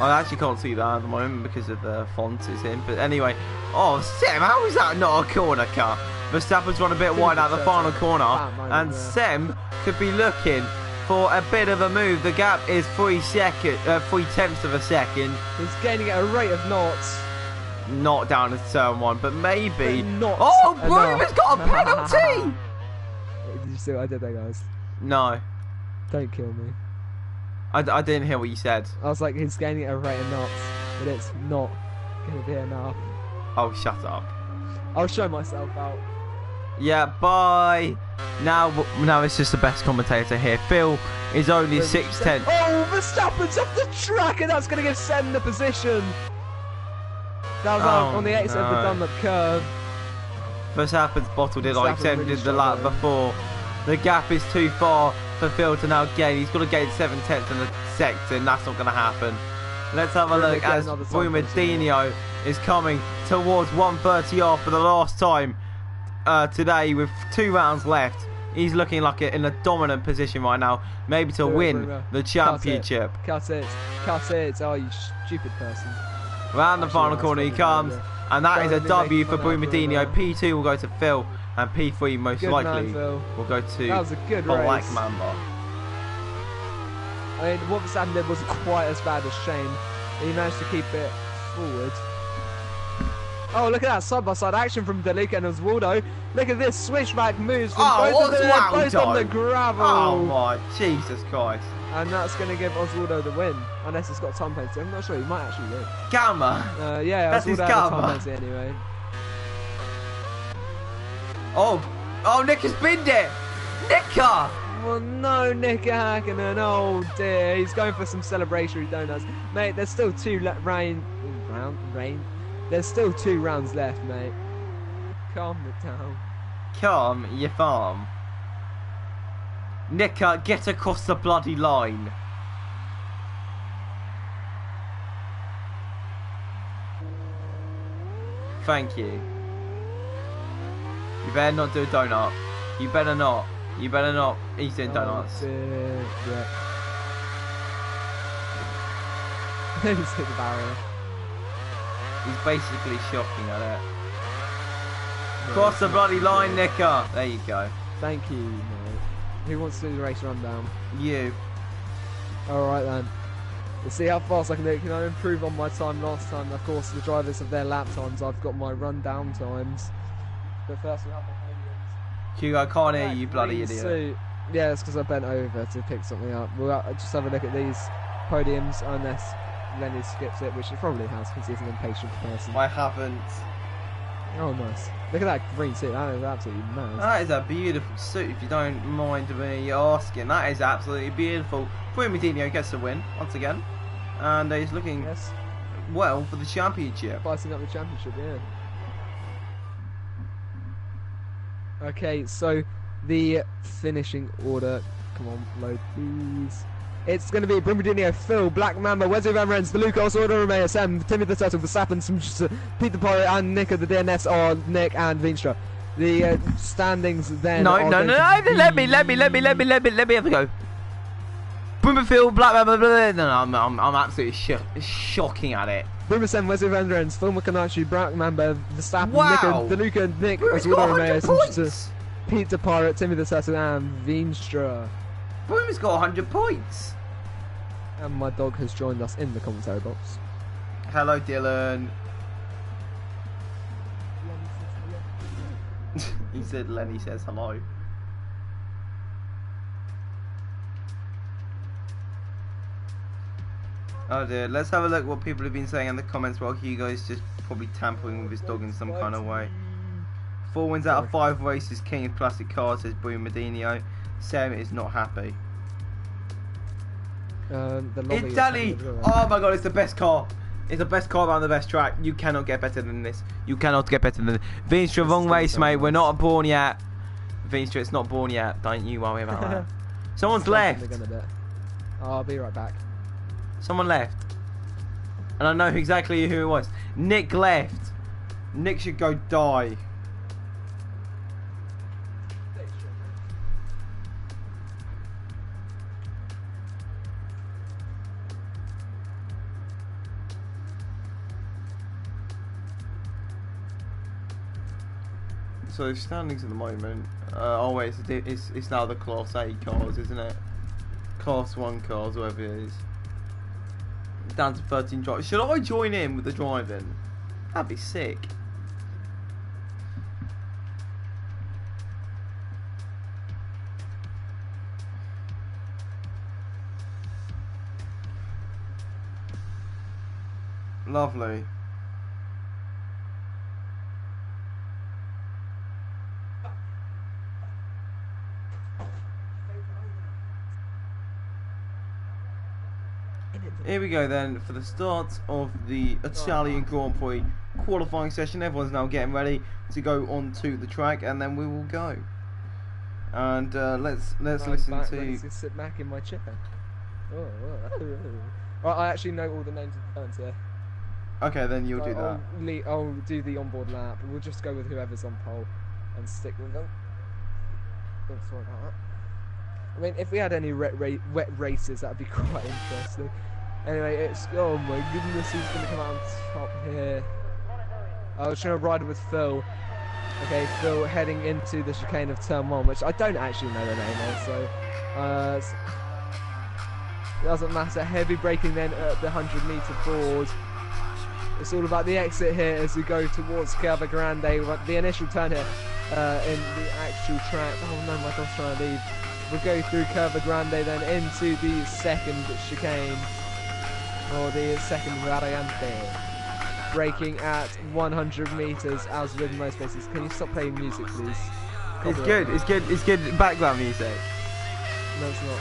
I actually can't see that at the moment because of the font is in. But anyway, oh, Sem, how is that not a corner cut? Verstappen's run a bit wide out the final corner, and Sem could be looking for a bit of a move. The gap is 3/10 of a second. He's gaining at a rate of knots. Not down to turn 1, but maybe. Not oh, Broom has got a penalty! Did you see what I did there, guys? No. Don't kill me. I didn't hear what you said. I was like, he's gaining at a rate of knots, but it's not going to be enough. Oh, shut up. I'll show myself out. Yeah, bye. Now it's just the best commentator here. Phil is only 6/10. Oh, Verstappen's off the track, and that's going to give Sen the position. That was on the exit of the Dunlop curve. Verstappen's bottled it like Sen did the lap before. The gap is too far for Phil to now gain. He's got to gain 7/10 in a second. That's not going to happen. Let's have a look as Brumadinho is coming towards 1:30 off for the last time today with 2 rounds left. He's looking like in a dominant position right now, maybe to win the championship. Cut it. Oh, you stupid person. Round the final corner he comes, and that is a W for Brumadinho. P2 will go to Phil, and P3 most likely will go to that was a good Black race. Mamba. I mean, what Verstappen did wasn't quite as bad as Shane. He managed to keep it forward. Oh, look at that side-by-side action from Deluca and Oswaldo. Look at this switchback moves from both on the gravel. Oh my Jesus Christ! And that's going to give Oswaldo the win, unless it's got time penalty. I'm not sure. He might actually win. Gamma. Yeah, that's his gamma. Time penalty anyway. Oh, Nick has binned it. Nicker. Well, no, Nick Hakkinen. Oh dear, he's going for some celebratory donuts, mate. There's still There's still 2 rounds left, mate. Calm it down. Calm your farm. Nicker, get across the bloody line. Thank you. You better not do a donut. You better not. You better not. He's doing donuts. Yeah. He's hit the barrier. He's basically shocking at it. Cross the bloody line, Nicker. There you go. Thank you, mate. Who wants to do the race rundown? You. Alright then. Let's see how fast I can do it. Can I improve on my time last time? Of course, the drivers have their lap times. I've got my rundown times. But first we have the podiums. Hugo, I can't hear you, bloody idiot. Suit. Yeah, it's because I bent over to pick something up. We'll just have a look at these podiums, unless Lenny skips it, which he probably has because he's an impatient person. I haven't. Oh, nice. Look at that green suit. That is absolutely mad. That is a beautiful suit, if you don't mind me asking. That is absolutely beautiful. Medina gets the win once again, and he's looking well for the championship. Fighting up the championship, yeah. Okay, so the finishing order. Come on, load please. It's going to be Brumadinho, Phil, Black Mamba, Wesley Van Rens, the Lucas, Order Romeo, Sam, Timmy the Turtle, the Sappin, Peter Porritt, and Nick of the DNS are Nick and Veenstra. The standings then. No. Let me have a go. Brumafield, Black Mamba. No, I'm absolutely shocking at it. Brumasen, Wesley Van Rens, Phil McConaughey, Black Mamba, the Sappin, the Luca, Nick, Oswaldo Romeo, Peter Porritt, Timmy the Turtle, and Veenstra. Broom's got 100 points. And my dog has joined us in the commentary box. Hello, Dylan. He said Lenny says hello. Oh dear, let's have a look what people have been saying in the comments while Hugo's just probably tampering with his dog in some kind of way. 4 wins out of 5 races, King of Classic Cars, says Brumadinho. Sam is not happy. It's Danny! Oh my god, it's the best car. It's the best car around the best track. You cannot get better than this. You cannot get better than this. Veenstra, wrong race, mate. We're not born yet. Veenstra, it's not born yet. Don't you worry about that. Someone's left. I'll be right back. Someone left. And I know exactly who it was. Nick left. Nick should go die. So standings at the moment. Oh wait, it's now the Class A cars, isn't it? Class 1 cars, whatever it is. Down to 13 drivers. Should I join in with the driving? That'd be sick. Lovely. Here we go then for the start of the Italian Grand Prix qualifying session. Everyone's now getting ready to go onto the track, and then we will go. And let's listen to. Let's sit back in my chair. Right, I actually know all the names of the turns here. Okay, then you'll do that. I'll do the onboard lap. We'll just go with whoever's on pole and stick with them. Oh, sorry about that. I mean, if we had any wet races, that'd be quite interesting. Anyway, it's... Oh my goodness, who's going to come out on top here? I was trying to ride with Phil. Okay, Phil heading into the chicane of turn 1, which I don't actually know the name of, so... it doesn't matter. Heavy braking then at the 100-metre board. It's all about the exit here as we go towards Curva Grande. The initial turn here in the actual track. Oh no, my dog's trying to leave. We'll go through Curva Grande then into the second chicane, or the second variante. Braking at 100 meters as with most places. Can you stop playing music, please? It's good. It's good. It's good background music. No, it's not.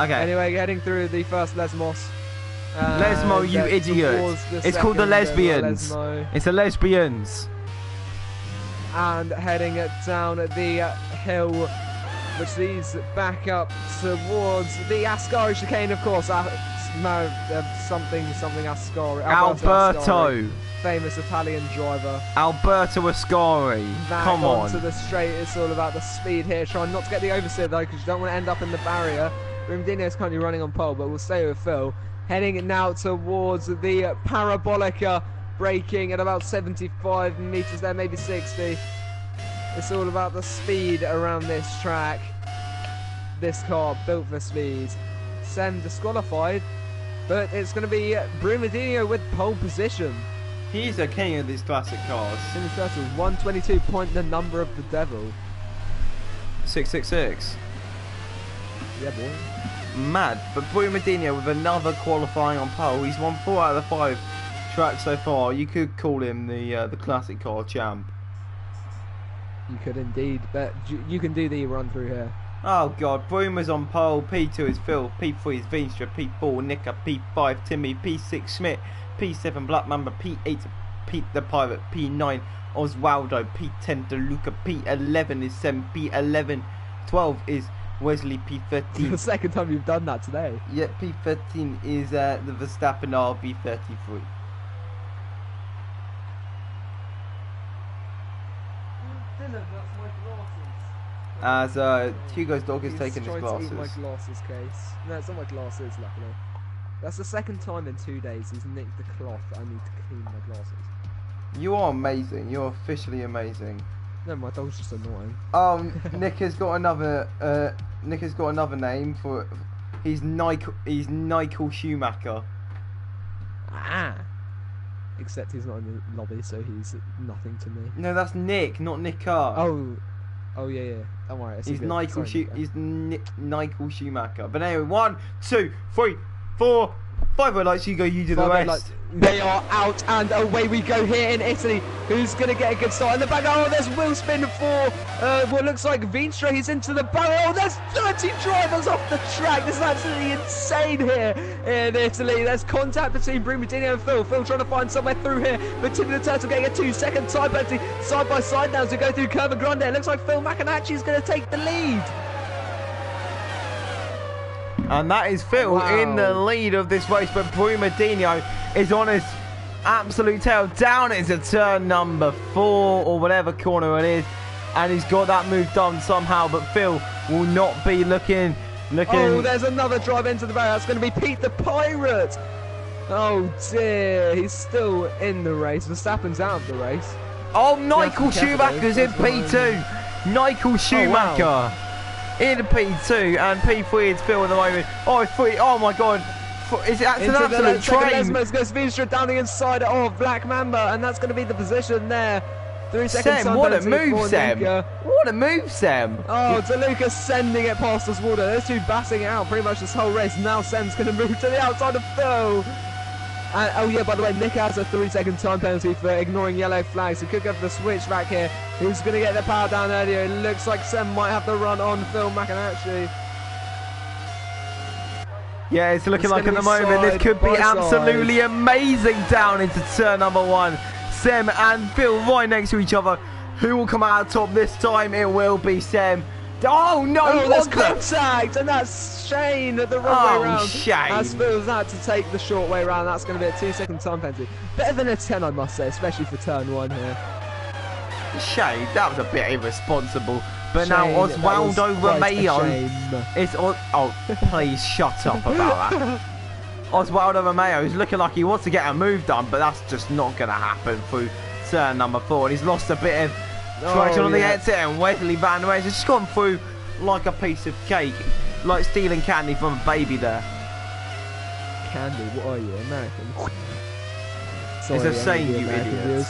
Okay. Anyway, heading through the first Lesmos. Lesmo, you idiot. It's called the Lesbians. It's the Lesbians. And heading down the hill, which leads back up towards the Ascari chicane, of course. Something Ascari. Alberto. Ascari, famous Italian driver. Alberto Ascari. Come on. To the straight. It's all about the speed here. Trying not to get the oversteer though, because you don't want to end up in the barrier. Rumdino is currently running on pole, but we'll stay with Phil. Heading now towards the Parabolica, braking at about 75 meters there, maybe 60. It's all about the speed around this track. This car built for speed. Sem disqualified, but it's going to be Brumadinho with pole position. He's the king of these classic cars. In the total, 122, point the number of the devil. 666. Yeah, boy. Mad, but Brumadinho with another qualifying on pole. He's won 4 out of the 5 tracks so far. You could call him the classic car champ. You could indeed, but you can do the run through here. Oh god, Bruma's on pole, P2 is Phil, P3 is Veenstra, P4 Nika, P5 Timmy, P6 Schmidt, P7 Black Mamba, P8 Pete the Pirate, P9 Oswaldo, P10 DeLuca, P11 is Sem, P11, 12 is Wesley, P13. The second time you've done that today. Yeah, P13 is the Verstappen RB33. As Hugo's dog is taking his glasses. To eat my glasses case. No, it's not my glasses, luckily. That's the second time in 2 days he's nicked the cloth. I need to clean my glasses. You are amazing. You're officially amazing. No, my dog's just annoying. Nick has got another. Nick has got another name for. He's Nigel Schumacher. Ah. Except he's not in the lobby, so he's nothing to me. No, that's Nick, not Nick Carr. Oh yeah. Don't worry. He's Nigel Schumacher. But anyway, 1, 2, 3, 4, 5 red lights. You go. You do the rest. They are out and away we go here in Italy. Who's going to get a good start in the back? Oh, there's wheel spin for what looks like Veenstra. He's into the barrel. Oh, there's 30 drivers off the track. This is absolutely insane here in Italy. There's contact between Brumadinho and Phil. Phil trying to find somewhere through here, but Timmy the Turtle getting a 2-second time penalty side by side now as we go through Curva Grande. It looks like Phil Macanacci is going to take the lead. And that is Phil in the lead of this race, but Brumadinho is on his absolute tail down into turn number 4 or whatever corner it is, and he's got that move done somehow, but Phil will not be looking. Oh, there's another drive into the barrier. That's going to be Pete the Pirate. Oh dear, he's still in the race. Verstappen's out of the race. Oh, Nigel Schumacher's in P2. Nigel Schumacher. Oh, wow. In P2 and P3 is Phil at the moment. Oh, oh my god. It's an absolute train. Lesmos goes Veenstra down the inside of Black Mamba, and that's going to be the position there. 3 seconds. Sam, what a move, Sam. What a move, Sam. Oh, DeLuca sending it past Oswaldo. Those two batting it out pretty much this whole race. Now Sam's going to move to the outside of Phil. And, oh yeah, by the way, Nick has a 3-second time penalty for ignoring yellow flags. He could go for the switch back here. Who's going to get the power down earlier? It looks like Sam might have the run on Phil Macanacci. Yeah, it's looking like at the moment this could be absolutely amazing down into turn number 1. Sem and Phil right next to each other. Who will come out top this time? It will be Sem. Oh no! Oh, there's contact, and that's Shane the wrong way round. Shane! As Phil's had to take the short way round. That's going to be a 2-second time penalty. Better than a 10, I must say, especially for turn 1 here. Shane, that was a bit irresponsible. But Shane, now Oswaldo Romeo is on. Oh, please shut up about that. Oswaldo Romeo is looking like he wants to get a move done, but that's just not going to happen through turn number 4. And he's lost a bit of traction on the exit, and Wesley Van Reyes has just gone through like a piece of cake, like stealing candy from a baby there. Candy? What are you, American? Sorry, It's a saying, you American idiots. viewers.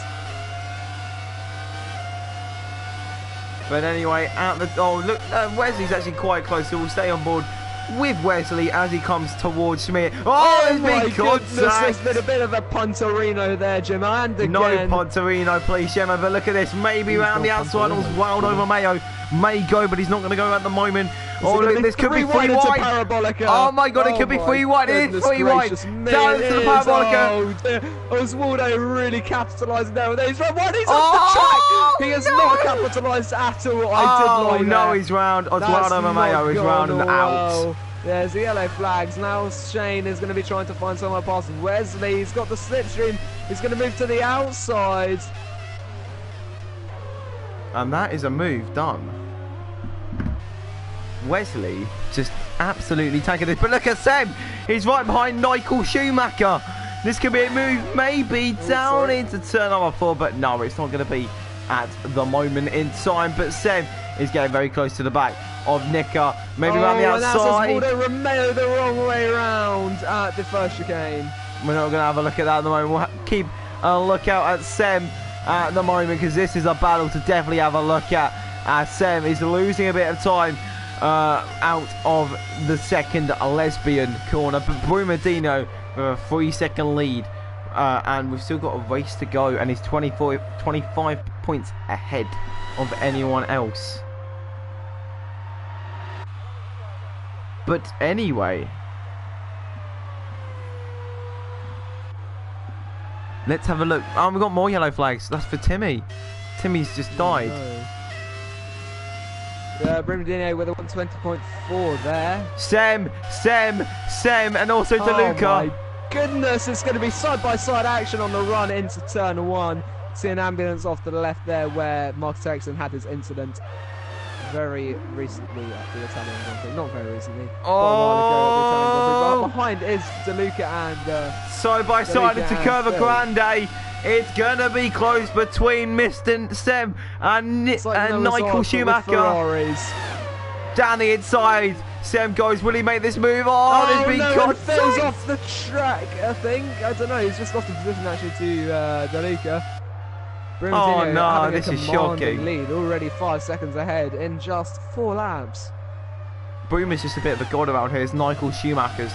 But anyway, look, Wesley's actually quite close, so we'll stay on board with Wesley as he comes towards Schmidt. Oh, there's my big goodness, there's contact! been a bit of a punterino there, Jim, and again. No Pontarino, please, Gemma, but look at this. Maybe He's round the got outside, Pontarino. wild over Mayo. May go, but he's not going to go at the moment. Oh, look, this could be free into wide. Parabolica. Oh my god, it could be free wide. It is free wide. Down into the Parabolica. Oh, dear. Oswaldo really capitalising there with his run. What? He's Oh, off the track. He has no. not capitalised at all. I did Oh like no, that. he's round. That's Oswaldo Mayo not is round and gone out. well. There's the yellow flags. Now Shane is going to be trying to find somewhere past Wesley. He's got the slipstream. He's going to move to the outside. And that is a move done. Wesley just absolutely taking this. But look at Sam. He's right behind Michael Schumacher. This could be a move maybe down into turn number 4. But no, it's not going to be at the moment in time. But Sam is getting very close to the back of Nika. Maybe around the outside. And that's Oswaldo Romeo the wrong way round at the first chicane. We're not going to have a look at that at the moment. We'll keep a look out at Sem at the moment because this is a battle to definitely have a look at. Sem is losing a bit of time out of the second lesbian corner. But Brumadino with a 3-second lead. And we've still got a race to go. And he's 25 points ahead of anyone else. But anyway, let's have a look. Oh, we've got more yellow flags. That's for Timmy. Timmy's just died. Yeah, Brumadino with a 120.4 there. Sem, and also DeLuca. Oh my goodness, it's going to be side-by-side action on the run into turn 1. See an ambulance off to the left there where Marcus Ericsson had his incident very recently at the Italian Grand Prix. Not very recently. Oh! But behind is DeLuca and... side by side into Curva Grande. It's going to be close between Mr. Sem and Michael Schumacher. Down the inside. Sem goes, will he make this move? Oh, there's been contact. He's off the track, I think. I don't know, he's just lost the position actually to DeLuca. Oh no, this is shocking. Lead already 5 seconds ahead in just 4 laps. Broom is just a bit of a god around here. It's Michael Schumacher's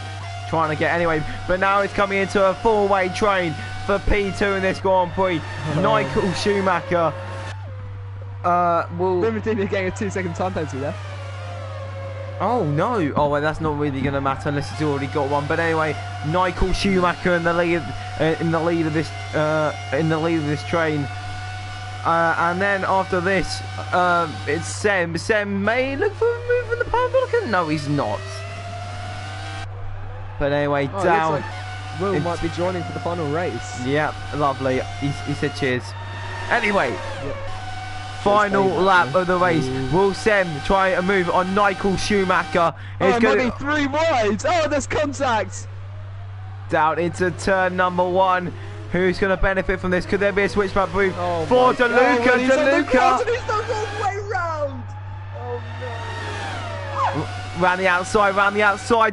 trying to get anyway, but now it's coming into a 4-way train for P2 in this Grand Prix. Michael Schumacher will... Brumadino getting a 2-second time penalty there. Oh no! Oh well, that's not really going to matter unless he's already got one. But anyway, Michael Schumacher in the lead of this train. And then after this, it's Sem. Sem may look for a move in the Parabolica. No, he's not. But anyway, down. Looks like Will might be joining for the final race. Yeah, lovely. He said cheers. Anyway, Yep. final lap of the race. Will Sem try a move on Michael Schumacher? It might be 3 wide. Oh, there's contact. Down into turn number 1. Who's going to benefit from this? Could there be a switchback move Oh for my DeLuca? God, he's on the DeLuca cross and he's not all the way round. Oh round the outside.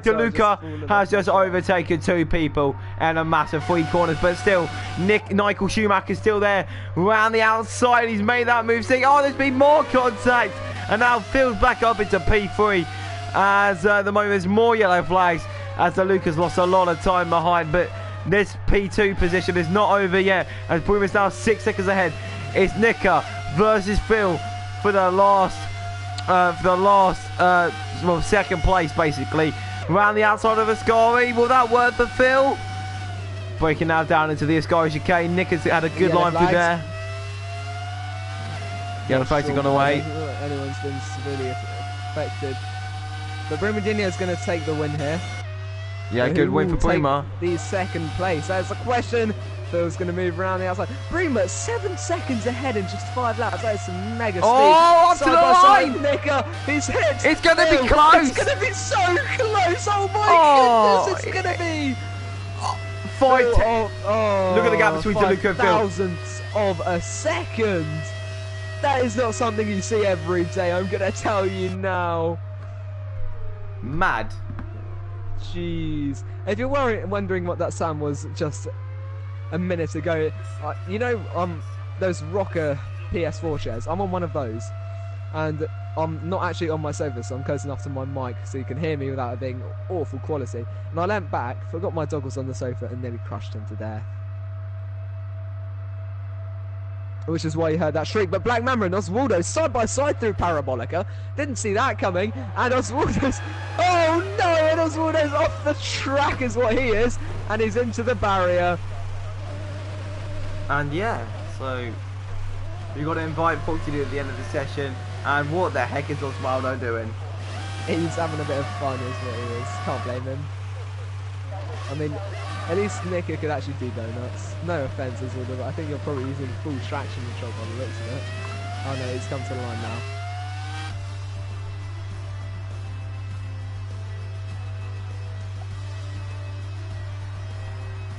DeLuca fallen has just overtaken 2 people and a massive 3 corners, but still, Michael Schumacher's still there. Round the outside, he's made that move. Oh, there's been more contact, and now Phil's back up into P3. As at the moment, there's more yellow flags as DeLuca's lost a lot of time behind, but this P2 position is not over yet as Broom is now 6 seconds ahead. It's Nika versus Phil for the last second place basically. Around the outside of Ascari, will that work for Phil? Breaking now down into the Ascari chicane. Nika's had a good line through there. Yellow flags have gone away. Anyone's been severely affected. But Brumadino is going to take the win here. Yeah, good win for Bruma. The second place. That's the question. Phil's going to move around the outside. Bruma 7 seconds ahead in just 5 laps. That is some mega speed. Oh, up to the line! Nika, he's hit. It's going to be close. It's going to be so close. Oh my goodness, it's going to be 5 oh, look at the gap between DeLuca and Phil. Thousandths of a second. That is not something you see every day. I'm going to tell you now. Mad. Jeez. If you're wondering what that sound was just a minute ago. You know, those rocker PS4 chairs. I'm on one of those, and I'm not actually on my sofa, so I'm close enough to my mic so you can hear me without it being awful quality. And I leant back, forgot my dog was on the sofa, and nearly crushed him to death. Which is why you heard that shriek. But Black Mamba and Oswaldo side by side through Parabolica. Didn't see that coming. And Oswaldo's... Oh no! And Oswaldo's off the track is what he is. And he's into the barrier. And yeah, so... we got to invite Foxy at the end of the session. And what the heck is Oswaldo doing? He's having a bit of fun is what he is. Can't blame him. I mean... at least Nicker could actually do donuts. No offence, Oswaldo, but I think you're probably using full traction control by the looks of it. Oh no, he's come to the line now.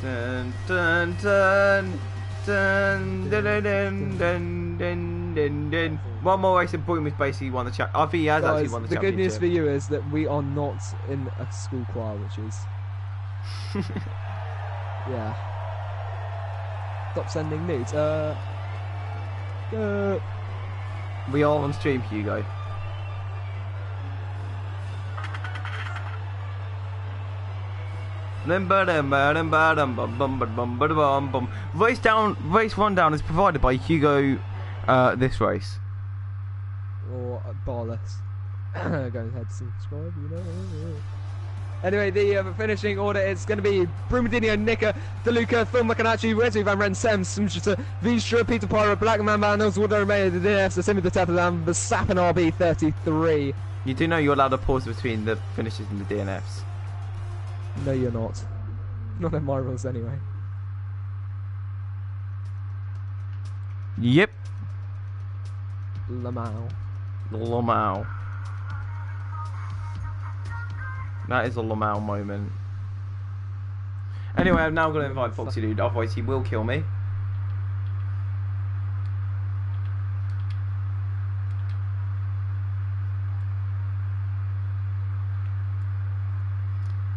Dun dun dun dun dun dun dun dun dun dun. One more racing point was basically won the chat. I think he has actually won the championship. The good news for you is that we are not in a school choir, which is yeah. Stop sending nudes. We are on stream, Hugo. Race rundown is provided by Hugo. This race. Or Barless. Go ahead, subscribe. You know. Anyway, the finishing order is going to be Brumadinho, Nicker, DeLuca, Phil McAnacci, Wesley Van Ren, Sam, Smshita, Vistra, Peter Pyro, Black Mamba, Oswaldo Romeo, the DNF, Simi the Tatalam, the Sap and RB33. You do know you're allowed to pause between the finishes and the DNFs? No, you're not. Not in my rules, anyway. Yep. Lamau. Lamau. That is a Lamau moment. Anyway, I'm now going to invite Foxy Dude, otherwise he will kill me.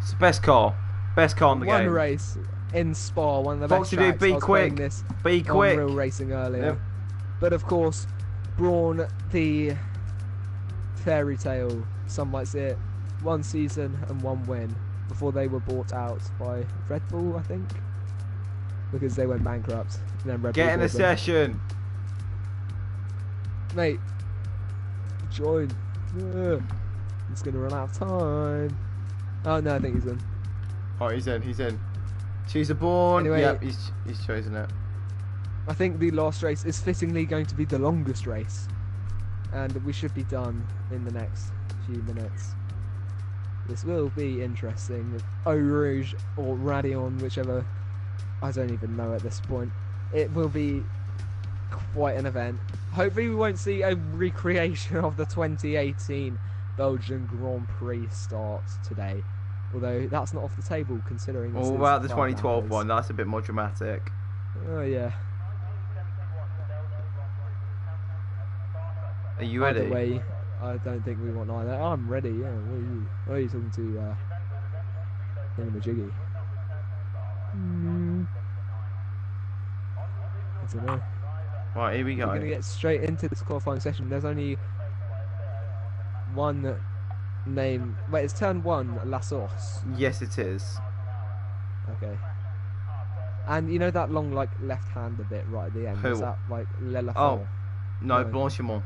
It's the best car. Best car in the game. One race in Spa, one of the best Foxy tracks. Dude, be quick. Be quick. Real racing earlier. Yep. But of course, Brawn, the fairy tale, some might say it, 1 season and 1 win before they were bought out by Red Bull, I think, because they went bankrupt. And then Red Bull Get in the session, mate. Join. It's gonna run out of time. Oh no, I think he's in. Oh, he's in. He's in. Choose a born. Anyway, yep, he's chosen it. I think the last race is fittingly going to be the longest race, and we should be done in the next few minutes. This will be interesting. Eau Rouge or Radion, whichever, I don't even know at this point. It will be quite an event. Hopefully we won't see a recreation of the 2018 Belgian Grand Prix start today. Although that's not off the table considering this What about the 2012 one? That's a bit more dramatic. Oh yeah. Are you ready? Either way, I don't think we want either. I'm ready, yeah. What are you talking to, Majiggy? I don't know. Right, here we go. We're going to get straight into this qualifying session. There's only one name. Wait, it's turn 1, La Source. Yes, it is. Okay. And you know that long, like, left-hander bit right at the end? Who? Is that, like, Le Oh, no, No. Blanchimont.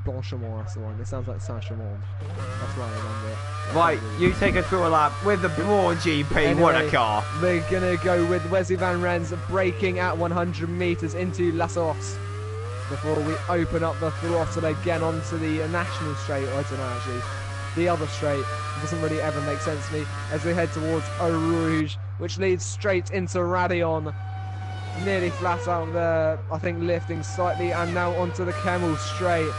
Blanchimont, that's the one. It sounds like Saint-Chamond. That's why I remember it. Right, you take us through a lap with the Brawn GP. What a Anyway, car. We're going to go with Wesley Van Rens braking at 100 metres into La Source before we open up the throttle again onto the national straight. I don't know, actually. The other straight. It doesn't really ever make sense to me as we head towards Eau Rouge, which leads straight into Radion. Nearly flat out there, I think lifting slightly, and now onto the Camel straight.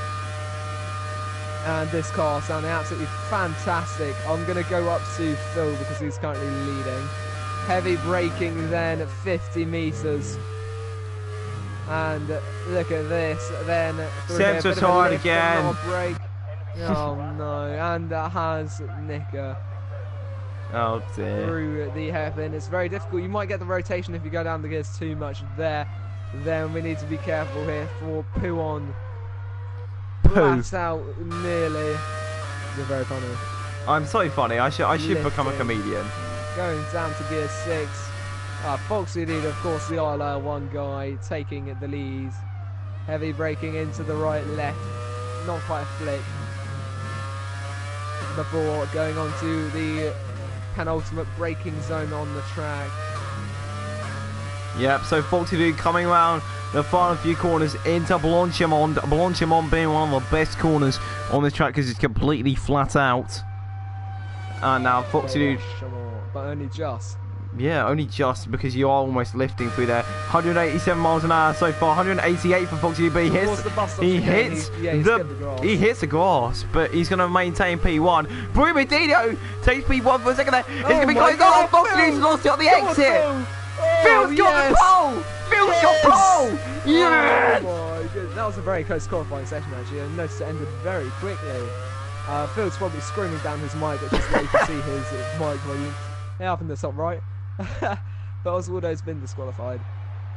And this car sounding absolutely fantastic. I'm going to go up to Phil because he's currently leading. Heavy braking then at 50 metres. And look at this. Then Centre side again. Brake. Oh no, and that has Nicker. Oh dear. through the hairpin. It's very difficult. You might get the rotation if you go down the gears too much there. Then we need to be careful here for Puon. Flat out nearly. You're very funny. I'm so funny. I should become a Lifting. comedian. Going down to gear 6. Foxy Dude, of course, the RLH guy, taking the lead. Heavy braking into the right, left. Not quite a flick. Before going on to the penultimate braking zone on the track. Yep, so Foxy Dude coming around the final few corners into Blanchimont. Blanchimont being one of the best corners on this track because it's completely flat out. And now Foxy Dude... But only just. Yeah, only just because you are almost lifting through there. 187 miles an hour so far. 188 for Foxy Dude, but he hits the grass, but he's going to maintain P1. Brumadino takes P1 for a second there. It's going to be close. Oh, Foxy Dude's lost it on the exit. Phil's got the pole! Phil's got pole! Yes! Oh my goodness, that was a very close qualifying session actually. I noticed it ended very quickly. Phil's probably screaming down his mic, which is where you can see his mic volume. Yeah, up in the top right. But Oswaldo's been disqualified.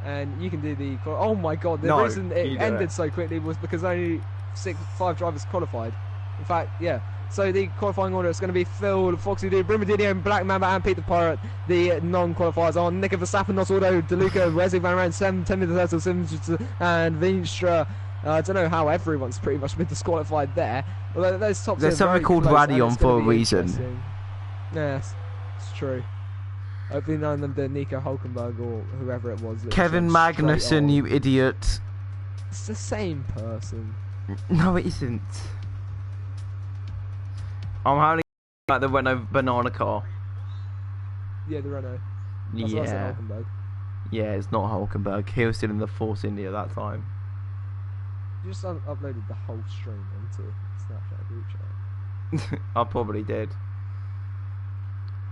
And you can do the... Oh my god, the reason it ended so quickly was because only 5 drivers qualified. In fact, yeah. So the qualifying order is going to be Phil, Foxy Dude, Brumadino, and Black Mamba, and Peter Pirate. The non-qualifiers are Nico Verstappen, Oswaldo, DeLuca, Wesley Van Rijn, Sam, Timmy the Turtle, Sims, and Vinstra. I don't know how everyone's pretty much been disqualified there. Although those tops There's something called Radion for a reason. Yes, it's true. Hopefully none of them did Nico Hulkenberg or whoever it was. Kevin Magnussen, you idiot. It's the same person. No, it isn't. I'm having like the Renault banana car. Yeah, the Renault. That's what I said, Hulkenberg. Yeah, it's not Hulkenberg. He was still in the Force India at that time. You just uploaded the whole stream into Snapchat group chat. I probably did.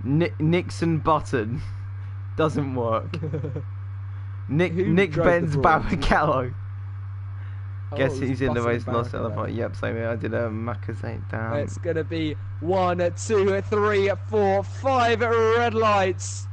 Nixon button doesn't work. Nick Benz Barrichello. Guess he's in the race, lost at the point. Yep, same here. I did a Macazane down. It's gonna be 1, 2, 3, 4, 5 red lights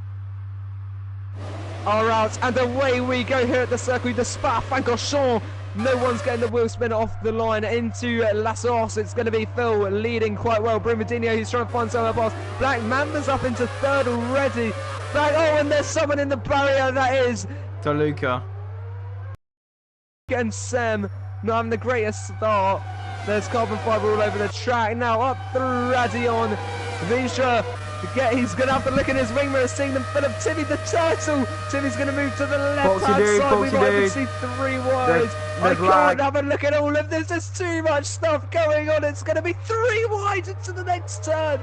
are out, and away we go here at the Circuit de Spa-Francorchamps. No one's getting the wheel spin off the line into La Source. It's going to be Phil leading quite well. Brumadino, who's trying to find somewhere past. Black Mamba's up into 3rd already. And there's someone in the barrier. That is DeLuca. And Sam not having the greatest start. There's carbon fibre all over the track. Now up through Radion. Vinstra. He's going to have to look in his ring mirror, seeing them fill up Timmy the Turtle. Timmy's going to move to the left-hand side. We might even see 3 wide. I can't have a look at all of this. There's too much stuff going on. It's going to be 3 wide into the next turn.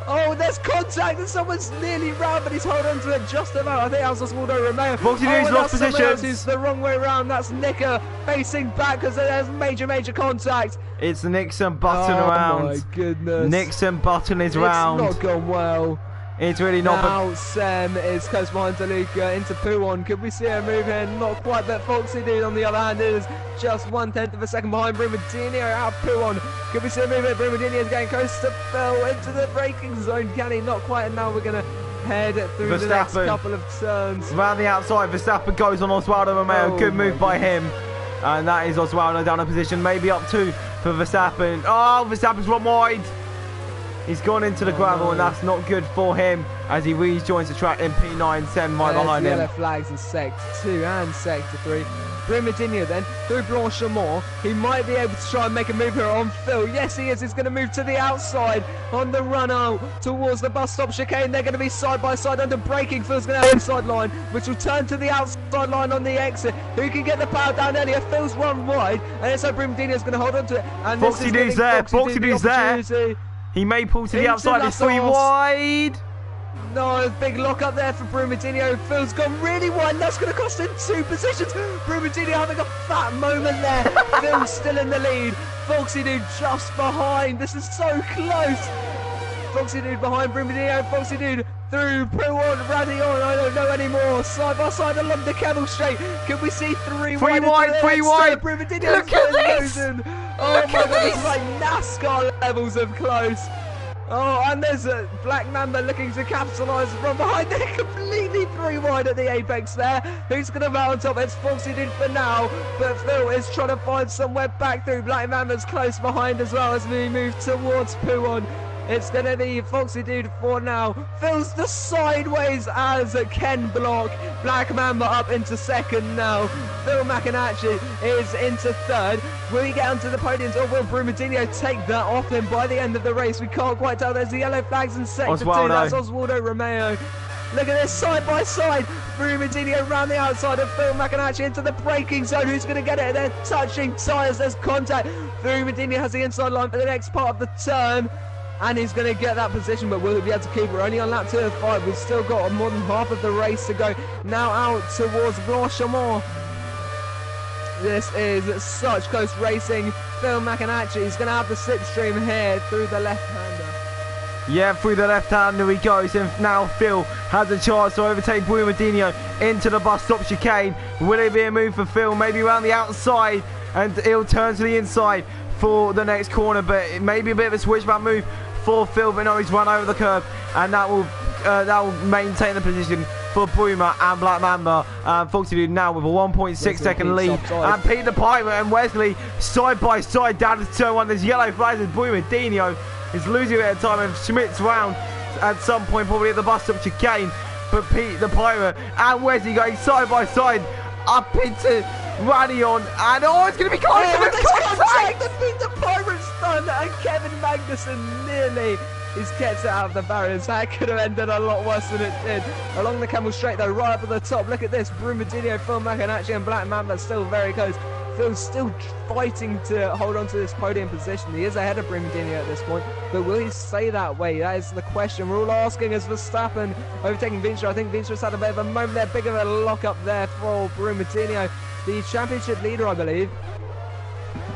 Oh, there's contact and someone's nearly round, but he's holding on to it just about. I think that was Oswaldo Romeo. Foxy Dude's lost position. Who's the wrong way around. That's Nicker facing back because there's major contact. It's the Nixon button round. Oh my goodness. Nixon button is round. It's not gone well. It's really not. Now Sam is close behind DeLuca into Puon. Could we see a move here? Not quite, but Foxy Dude on the other hand is just 1/10 of a second behind Brumadino out of Puon. Could we see a move here? Brumadino is getting close to Phil into the braking zone. Can he? Not quite, and now we're going to head through the next couple of turns. Round the outside, Verstappen goes on Oswaldo Romeo. Good move by him. And that is Oswaldo down a position, maybe up 2 for Verstappen. Oh, Verstappen's run wide. He's gone into the gravel, and that's not good for him as he rejoins the track in P9, 7 right behind him. Yellow flags in Sector 2 and Sector 3. Brumadino then, through Blanchimont. He might be able to try and make a move here on Phil. Yes, he is. He's going to move to the outside on the run out towards the bus stop chicane. They're going to be side by side under braking. Phil's going to have the inside line, which will turn to the outside line on the exit. Who can get the power down earlier? Phil's run wide, and so Brumadino's going to hold on to it. And Foxy Dude's there. Foxy Dude's there. He may pull to the outside. It's 3 wide. No, big lock up there for Brumadino. Phil's gone really wide. That's going to cost him 2 positions. Brumadino having a fat moment there. Phil's still in the lead. Foxy Dude just behind. This is so close. Foxy Dude behind Brumadino. Foxy Dude through Puon, Radion. I don't know anymore. Side by side along the Camel Straight. Can we see 3 wide? 3 wide. Brumadino. Look at this. Oh my god, this is like NASCAR levels of close. Oh, and there's a Black Mamba looking to capitalise from behind. They're completely through wide at the apex there. Who's going to mount on top? It's Foxy Dude for now, but Phil is trying to find somewhere back through. Black Mamba's close behind as well as we move towards Puon. It's going to be Foxy Dude for now. Phil's the sideways as Ken block. Black Mamba up into second now. Phil Macanachi is into third. Will he get onto the podiums or will Brumadinho take that off him by the end of the race? We can't quite tell. There's the yellow flags in sector 2. That's Oswaldo Romeo. Look at this side by side. Brumadinho round the outside of Phil Macanachi into the braking zone. Who's going to get it? They're touching tyres. There's contact. Brumadinho has the inside line for the next part of the turn. And he's going to get that position, but will he be able to keep it? We're only on lap 2 of 5. We've still got more than half of the race to go. Now out towards Blanchemont. This is such close racing. Phil Macanachi is going to have the slipstream here through the left-hander. Yeah, through the left-hander he goes, and now Phil has a chance to overtake Brumadinho into the bus stop chicane. Will it be a move for Phil? Maybe around the outside, and he'll turn to the inside for the next corner, but it may be a bit of a switchback move for Phil, but no, he's run over the curb, and that will maintain the position for Bruma and Black Mamba. Foxy Dude now with a 1.6 second lead, and Peter Piper and Wesley side by side down to turn 1. There's yellow flags as Brumadinho is losing a bit of time, and Schmidt's round at some point, probably at the bus stop chicane, but Pete the Pirate and Wesley going side by side up into Radion, and oh, it's going to be close. Contact! The Pirate's done, and Kevin Magnussen nearly is kept it out of the barriers. That could have ended a lot worse than it did. Along the Camel Straight though, right up at the top. Look at this, Brumadinho, Phil Macanachi and Black Mamba still very close. Phil's still fighting to hold on to this podium position. He is ahead of Brumadinho at this point, but will he stay that way? That is the question we're all asking as Verstappen overtaking Vinstra. I think Vinstra's had a bit of a moment there, big of a lock up there for Brumadinho, the championship leader, I believe.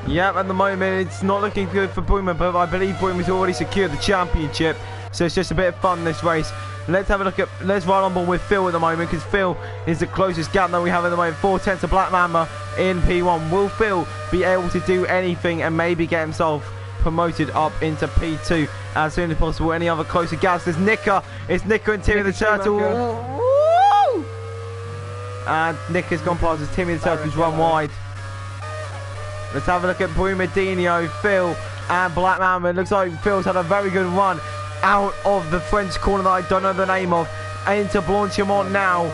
Yeah, at the moment it's not looking good for Bruma, but I believe Bruma's already secured the championship, so it's just a bit of fun this race. Let's have a look at, let's run on board with Phil at the moment, because Phil is the closest gap that we have at the moment. 4/10 of Black Mamba in P1. Will Phil be able to do anything and maybe get himself promoted up into P2 as soon as possible? Any other closer gaps? There's Nicker. It's Nicker and Timmy the Turtle. Woo! And Nicker's gone past as Timmy the Turtle's run wide. Let's have a look at Brumadinho, Phil and Black Mamba. It looks like Phil's had a very good run out of the French corner that I don't know the name of, into Blanchemont now.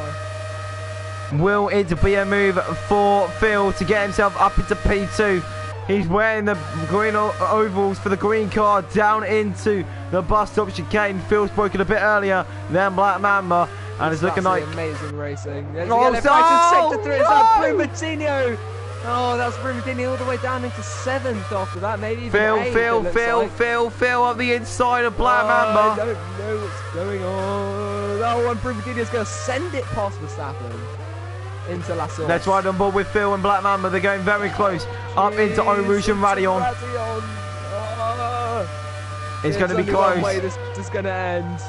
Will it be a move for Phil to get himself up into P2? He's wearing the green overalls for the green car down into the bus stop chicane. Phil's broken a bit earlier than Black Mamba, and it's looking like amazing racing. There's oh, the sector 3. It's Brumadinho. Oh, that's Brumadinho all the way down into 7th after that, maybe even Phil on the inside of Black Mamba. I don't know what's going on. Oh, and Brumadinho's going to send it past Verstappen into La Source. Let's ride on board with Phil and Black Mamba. They're going very close up into Eau Rouge and Radion. It's going to be close. One way this is going to end.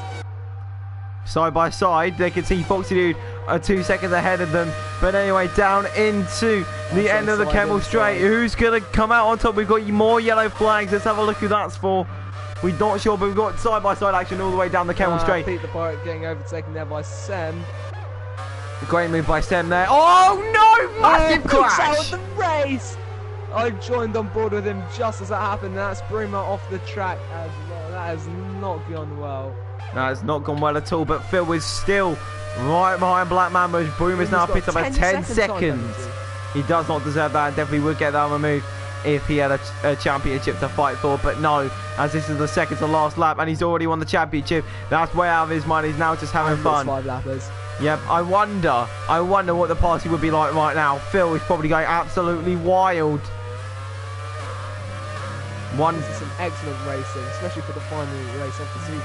Side by side, they can see Foxy Dude 2 seconds ahead of them. But anyway, down into the end of the Camel Straight. Who's going to come out on top? We've got more yellow flags. Let's have a look who that's for. We're not sure, but we've got side by side action all the way down the Camel Straight. Pete the Pirate getting overtaken there by Sem. Great move by Sem there. Oh no! Massive crash! Out of the race! I joined on board with him just as that happened. And that's Bruma off the track as well. That has not gone well. No, it's not gone well at all, but Phil is still right behind Black Mamba. Bruma's now picked up at 10 seconds. He does not deserve that and definitely would get that removed if he had a championship to fight for, but no, as this is the second to last lap and he's already won the championship. That's way out of his mind. He's now just having fun. 5 lappers. Yep, I wonder what the party would be like right now. Phil is probably going absolutely wild. This is some excellent racing, especially for the final race of the season.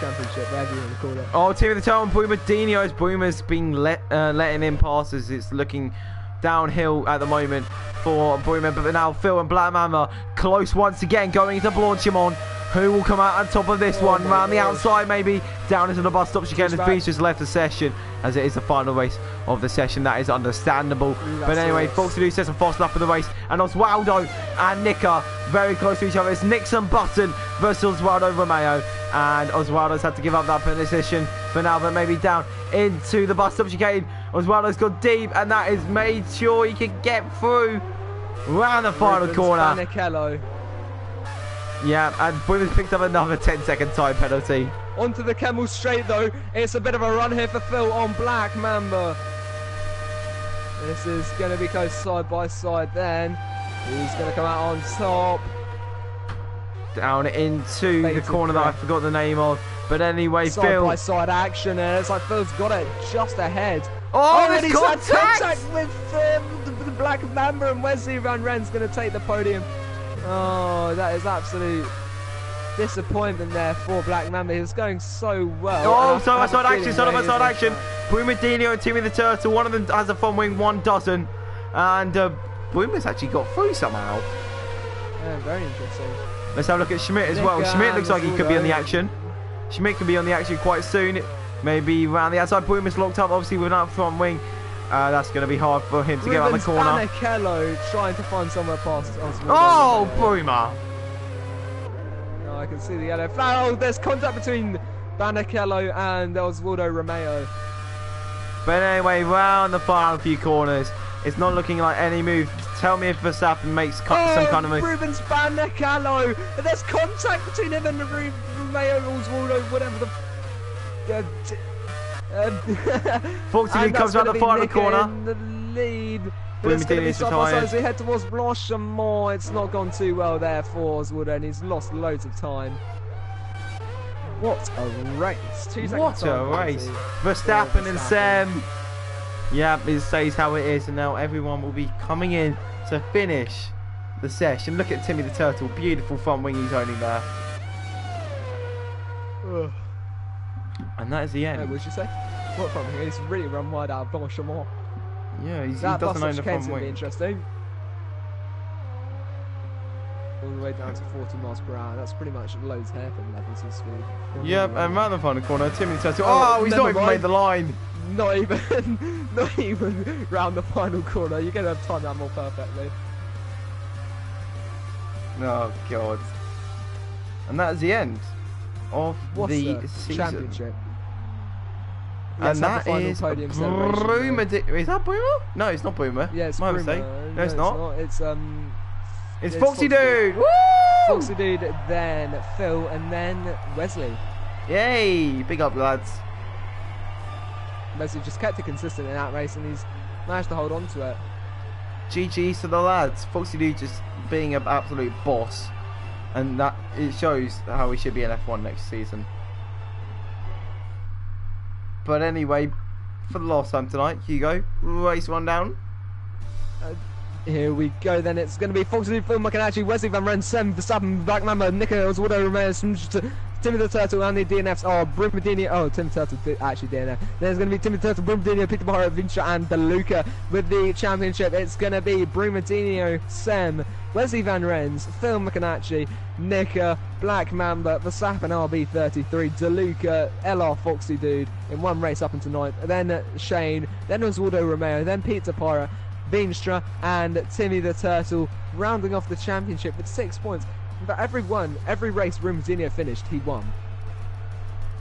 Championship, whatever you want to call it. Oh, Team of the Town, Brumadinho. Bruma's been letting in passes. It's looking downhill at the moment for Bruma, but now Phil and Black Mamba close once again going into Blanchemont. Who will come out on top of this one? Round the gosh. outside, maybe down into the bus stop chicane. As Beast just left the session, as it is the final race of the session. That is understandable. But anyway, Foxy Doo sets a fast lap of the race, and Oswaldo and Nika very close to each other. It's Nixon Button versus Oswaldo Romeo, and Oswaldo's had to give up that position for now, but maybe down into the bus stop chicane. Oswaldo's gone deep, and that is made sure he can get through round the final corner. Panichello. Yeah, and Boomer's picked up another 10-second time penalty. Onto the Camel straight though. It's a bit of a run here for Phil on Black Mamba. This is going to be close side by side then. He's going to come out on top. Down into the corner that I forgot the name of. But anyway, side Phil. Side by side action, and it's like Phil's got it just ahead. Oh, and there's he's had contact! contact with the Black Mamba, and Wesley Van Ren's going to take the podium. Oh, that is absolute disappointment there for Black Mamba. He was going so well. Oh, side by side action, side by side action. Boomadinho and Timmy the Turtle. One of them has a front wing, one doesn't. And Boomer's actually got through somehow. Yeah, very interesting. Let's have a look at Schmidt as well. Schmidt looks like he could be on the action. Schmidt could be on the action quite soon. Maybe around the outside. Boomer's locked up, obviously, with that front wing. That's going to be hard for him to get around the corner. Panichello trying to find somewhere past Oswaldo. Oh, Boomer! Oh, I can see the yellow flag. Oh, there's contact between Panichello and Oswaldo Romeo. But anyway, round the final few corners. It's not looking like any move. Tell me if Verstappen makes some kind of move. Rubens Panichello. There's contact between him and Romeo, Oswaldo, whatever the... Foxy comes around the final corner. In the lead. But it's going to be side by side as we head towards Blanchimont. It's not gone too well there for Oswaldo, and he's lost loads of time. What a race! 2 seconds. What a race! Verstappen and Sam. Yeah, it says how it is, and now everyone will be coming in to finish the session. Look at Timmy the Turtle, beautiful front wing he's owning there. Ugh. And that is the end. What would you say? What front wing? He's really run wide out of Blanchimont. Yeah, he That doesn't own the bus front going to be wing. interesting. All the way down to 40 miles per hour. That's pretty much loads hairpin levels of speed. Yep, and round the final corner, Timmy the Turtle. Oh, he's not even made the line. Not even round the final corner. You're going to have timed that more perfectly. Oh, God. And that is the end of the season. Championship. And that is Boomer. Is that Boomer? No, it's not Boomer. Yeah, it's my Boomer. mistake. No, it's not. It's Foxy Dude. Woo! Foxy Dude, then Phil, and then Wesley. Yay! Big up, lads. Wesley just kept it consistent in that race, and he's managed to hold on to it. GG's to the lads. Foxy Dude just being an absolute boss, and that it shows how he should be in F1 next season. But anyway, for the last time tonight, Hugo, race rundown. Here we go then. It's going to be Foxy Dude, Phil McAnally, Wesley Van Ren, Sam Verstappen, Black Mamba, Nika Oswaldo Romeo, Timmy the Turtle, and the DNFs are Brumadinho. Oh, Timmy the Turtle actually DNF. There's going to be Timmy the Turtle, Brumadinho, Peter Barra, Vinci, and DeLuca with the championship. It's going to be Brumadinho, Sam, Wesley Van Rens, Phil McAnally, Nika, Black Mamba, Verstappen RB33, DeLuca, LR Foxy Dude in one race up into ninth. Then Shane, then Oswaldo Romeo, then Peter Parra, Veenstra, and Timmy the Turtle rounding off the championship with 6 points. But every race Brumadinho finished, he won.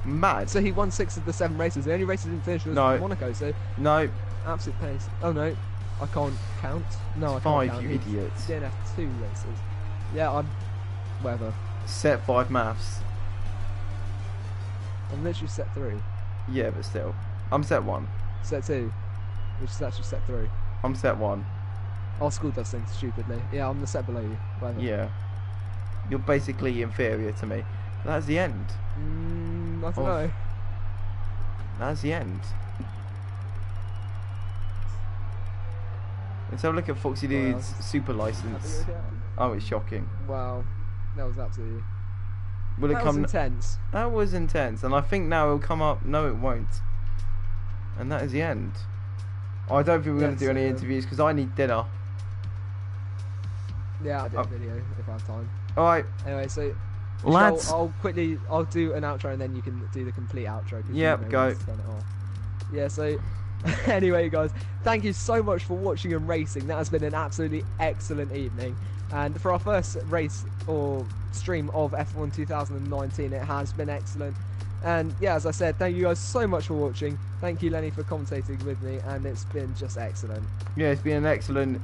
Mad. So he won 6 of the 7 races. The only race he didn't finish was Monaco. So no, absolute pace. Oh no, I can't count. No, I can't 5, count. you idiots. DNF 2 races. Yeah, I'm whatever. Set 5 maths. I'm literally set 3. Yeah, but still, I'm set 1. Set 2, which is actually set 3. I'm set 1. Our school does things stupidly. Yeah, I'm the set below you. Whatever. Yeah. You're basically inferior to me. That's the end. I don't know. That's the end. Let's have a look at Foxy Dude's super license. Oh, it's shocking. Wow, that was absolutely. Will it come? Intense. That was intense, and I think now it'll come up. No, it won't. And that is the end. I don't think we're going to do any interviews because I need dinner. Yeah, I'll do a video if I have time. Alright. Anyway, so Lads. I'll do an outro and then you can do the complete outro. Yep, go. Yeah, so anyway, guys, thank you so much for watching and racing. That has been an absolutely excellent evening. And for our first race or stream of F1 2019, it has been excellent. And yeah, as I said, thank you guys so much for watching. Thank you, Lenny, for commentating with me, and it's been just excellent. Yeah, it's been an excellent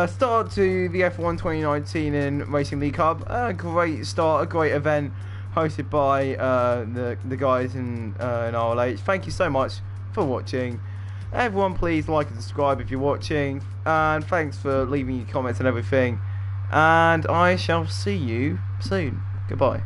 start to the F1 2019 in Racing League Hub. A great start, a great event hosted by the guys in RLH. Thank you so much for watching. Everyone, please like and subscribe if you're watching, and thanks for leaving your comments and everything. And I shall see you soon. Goodbye.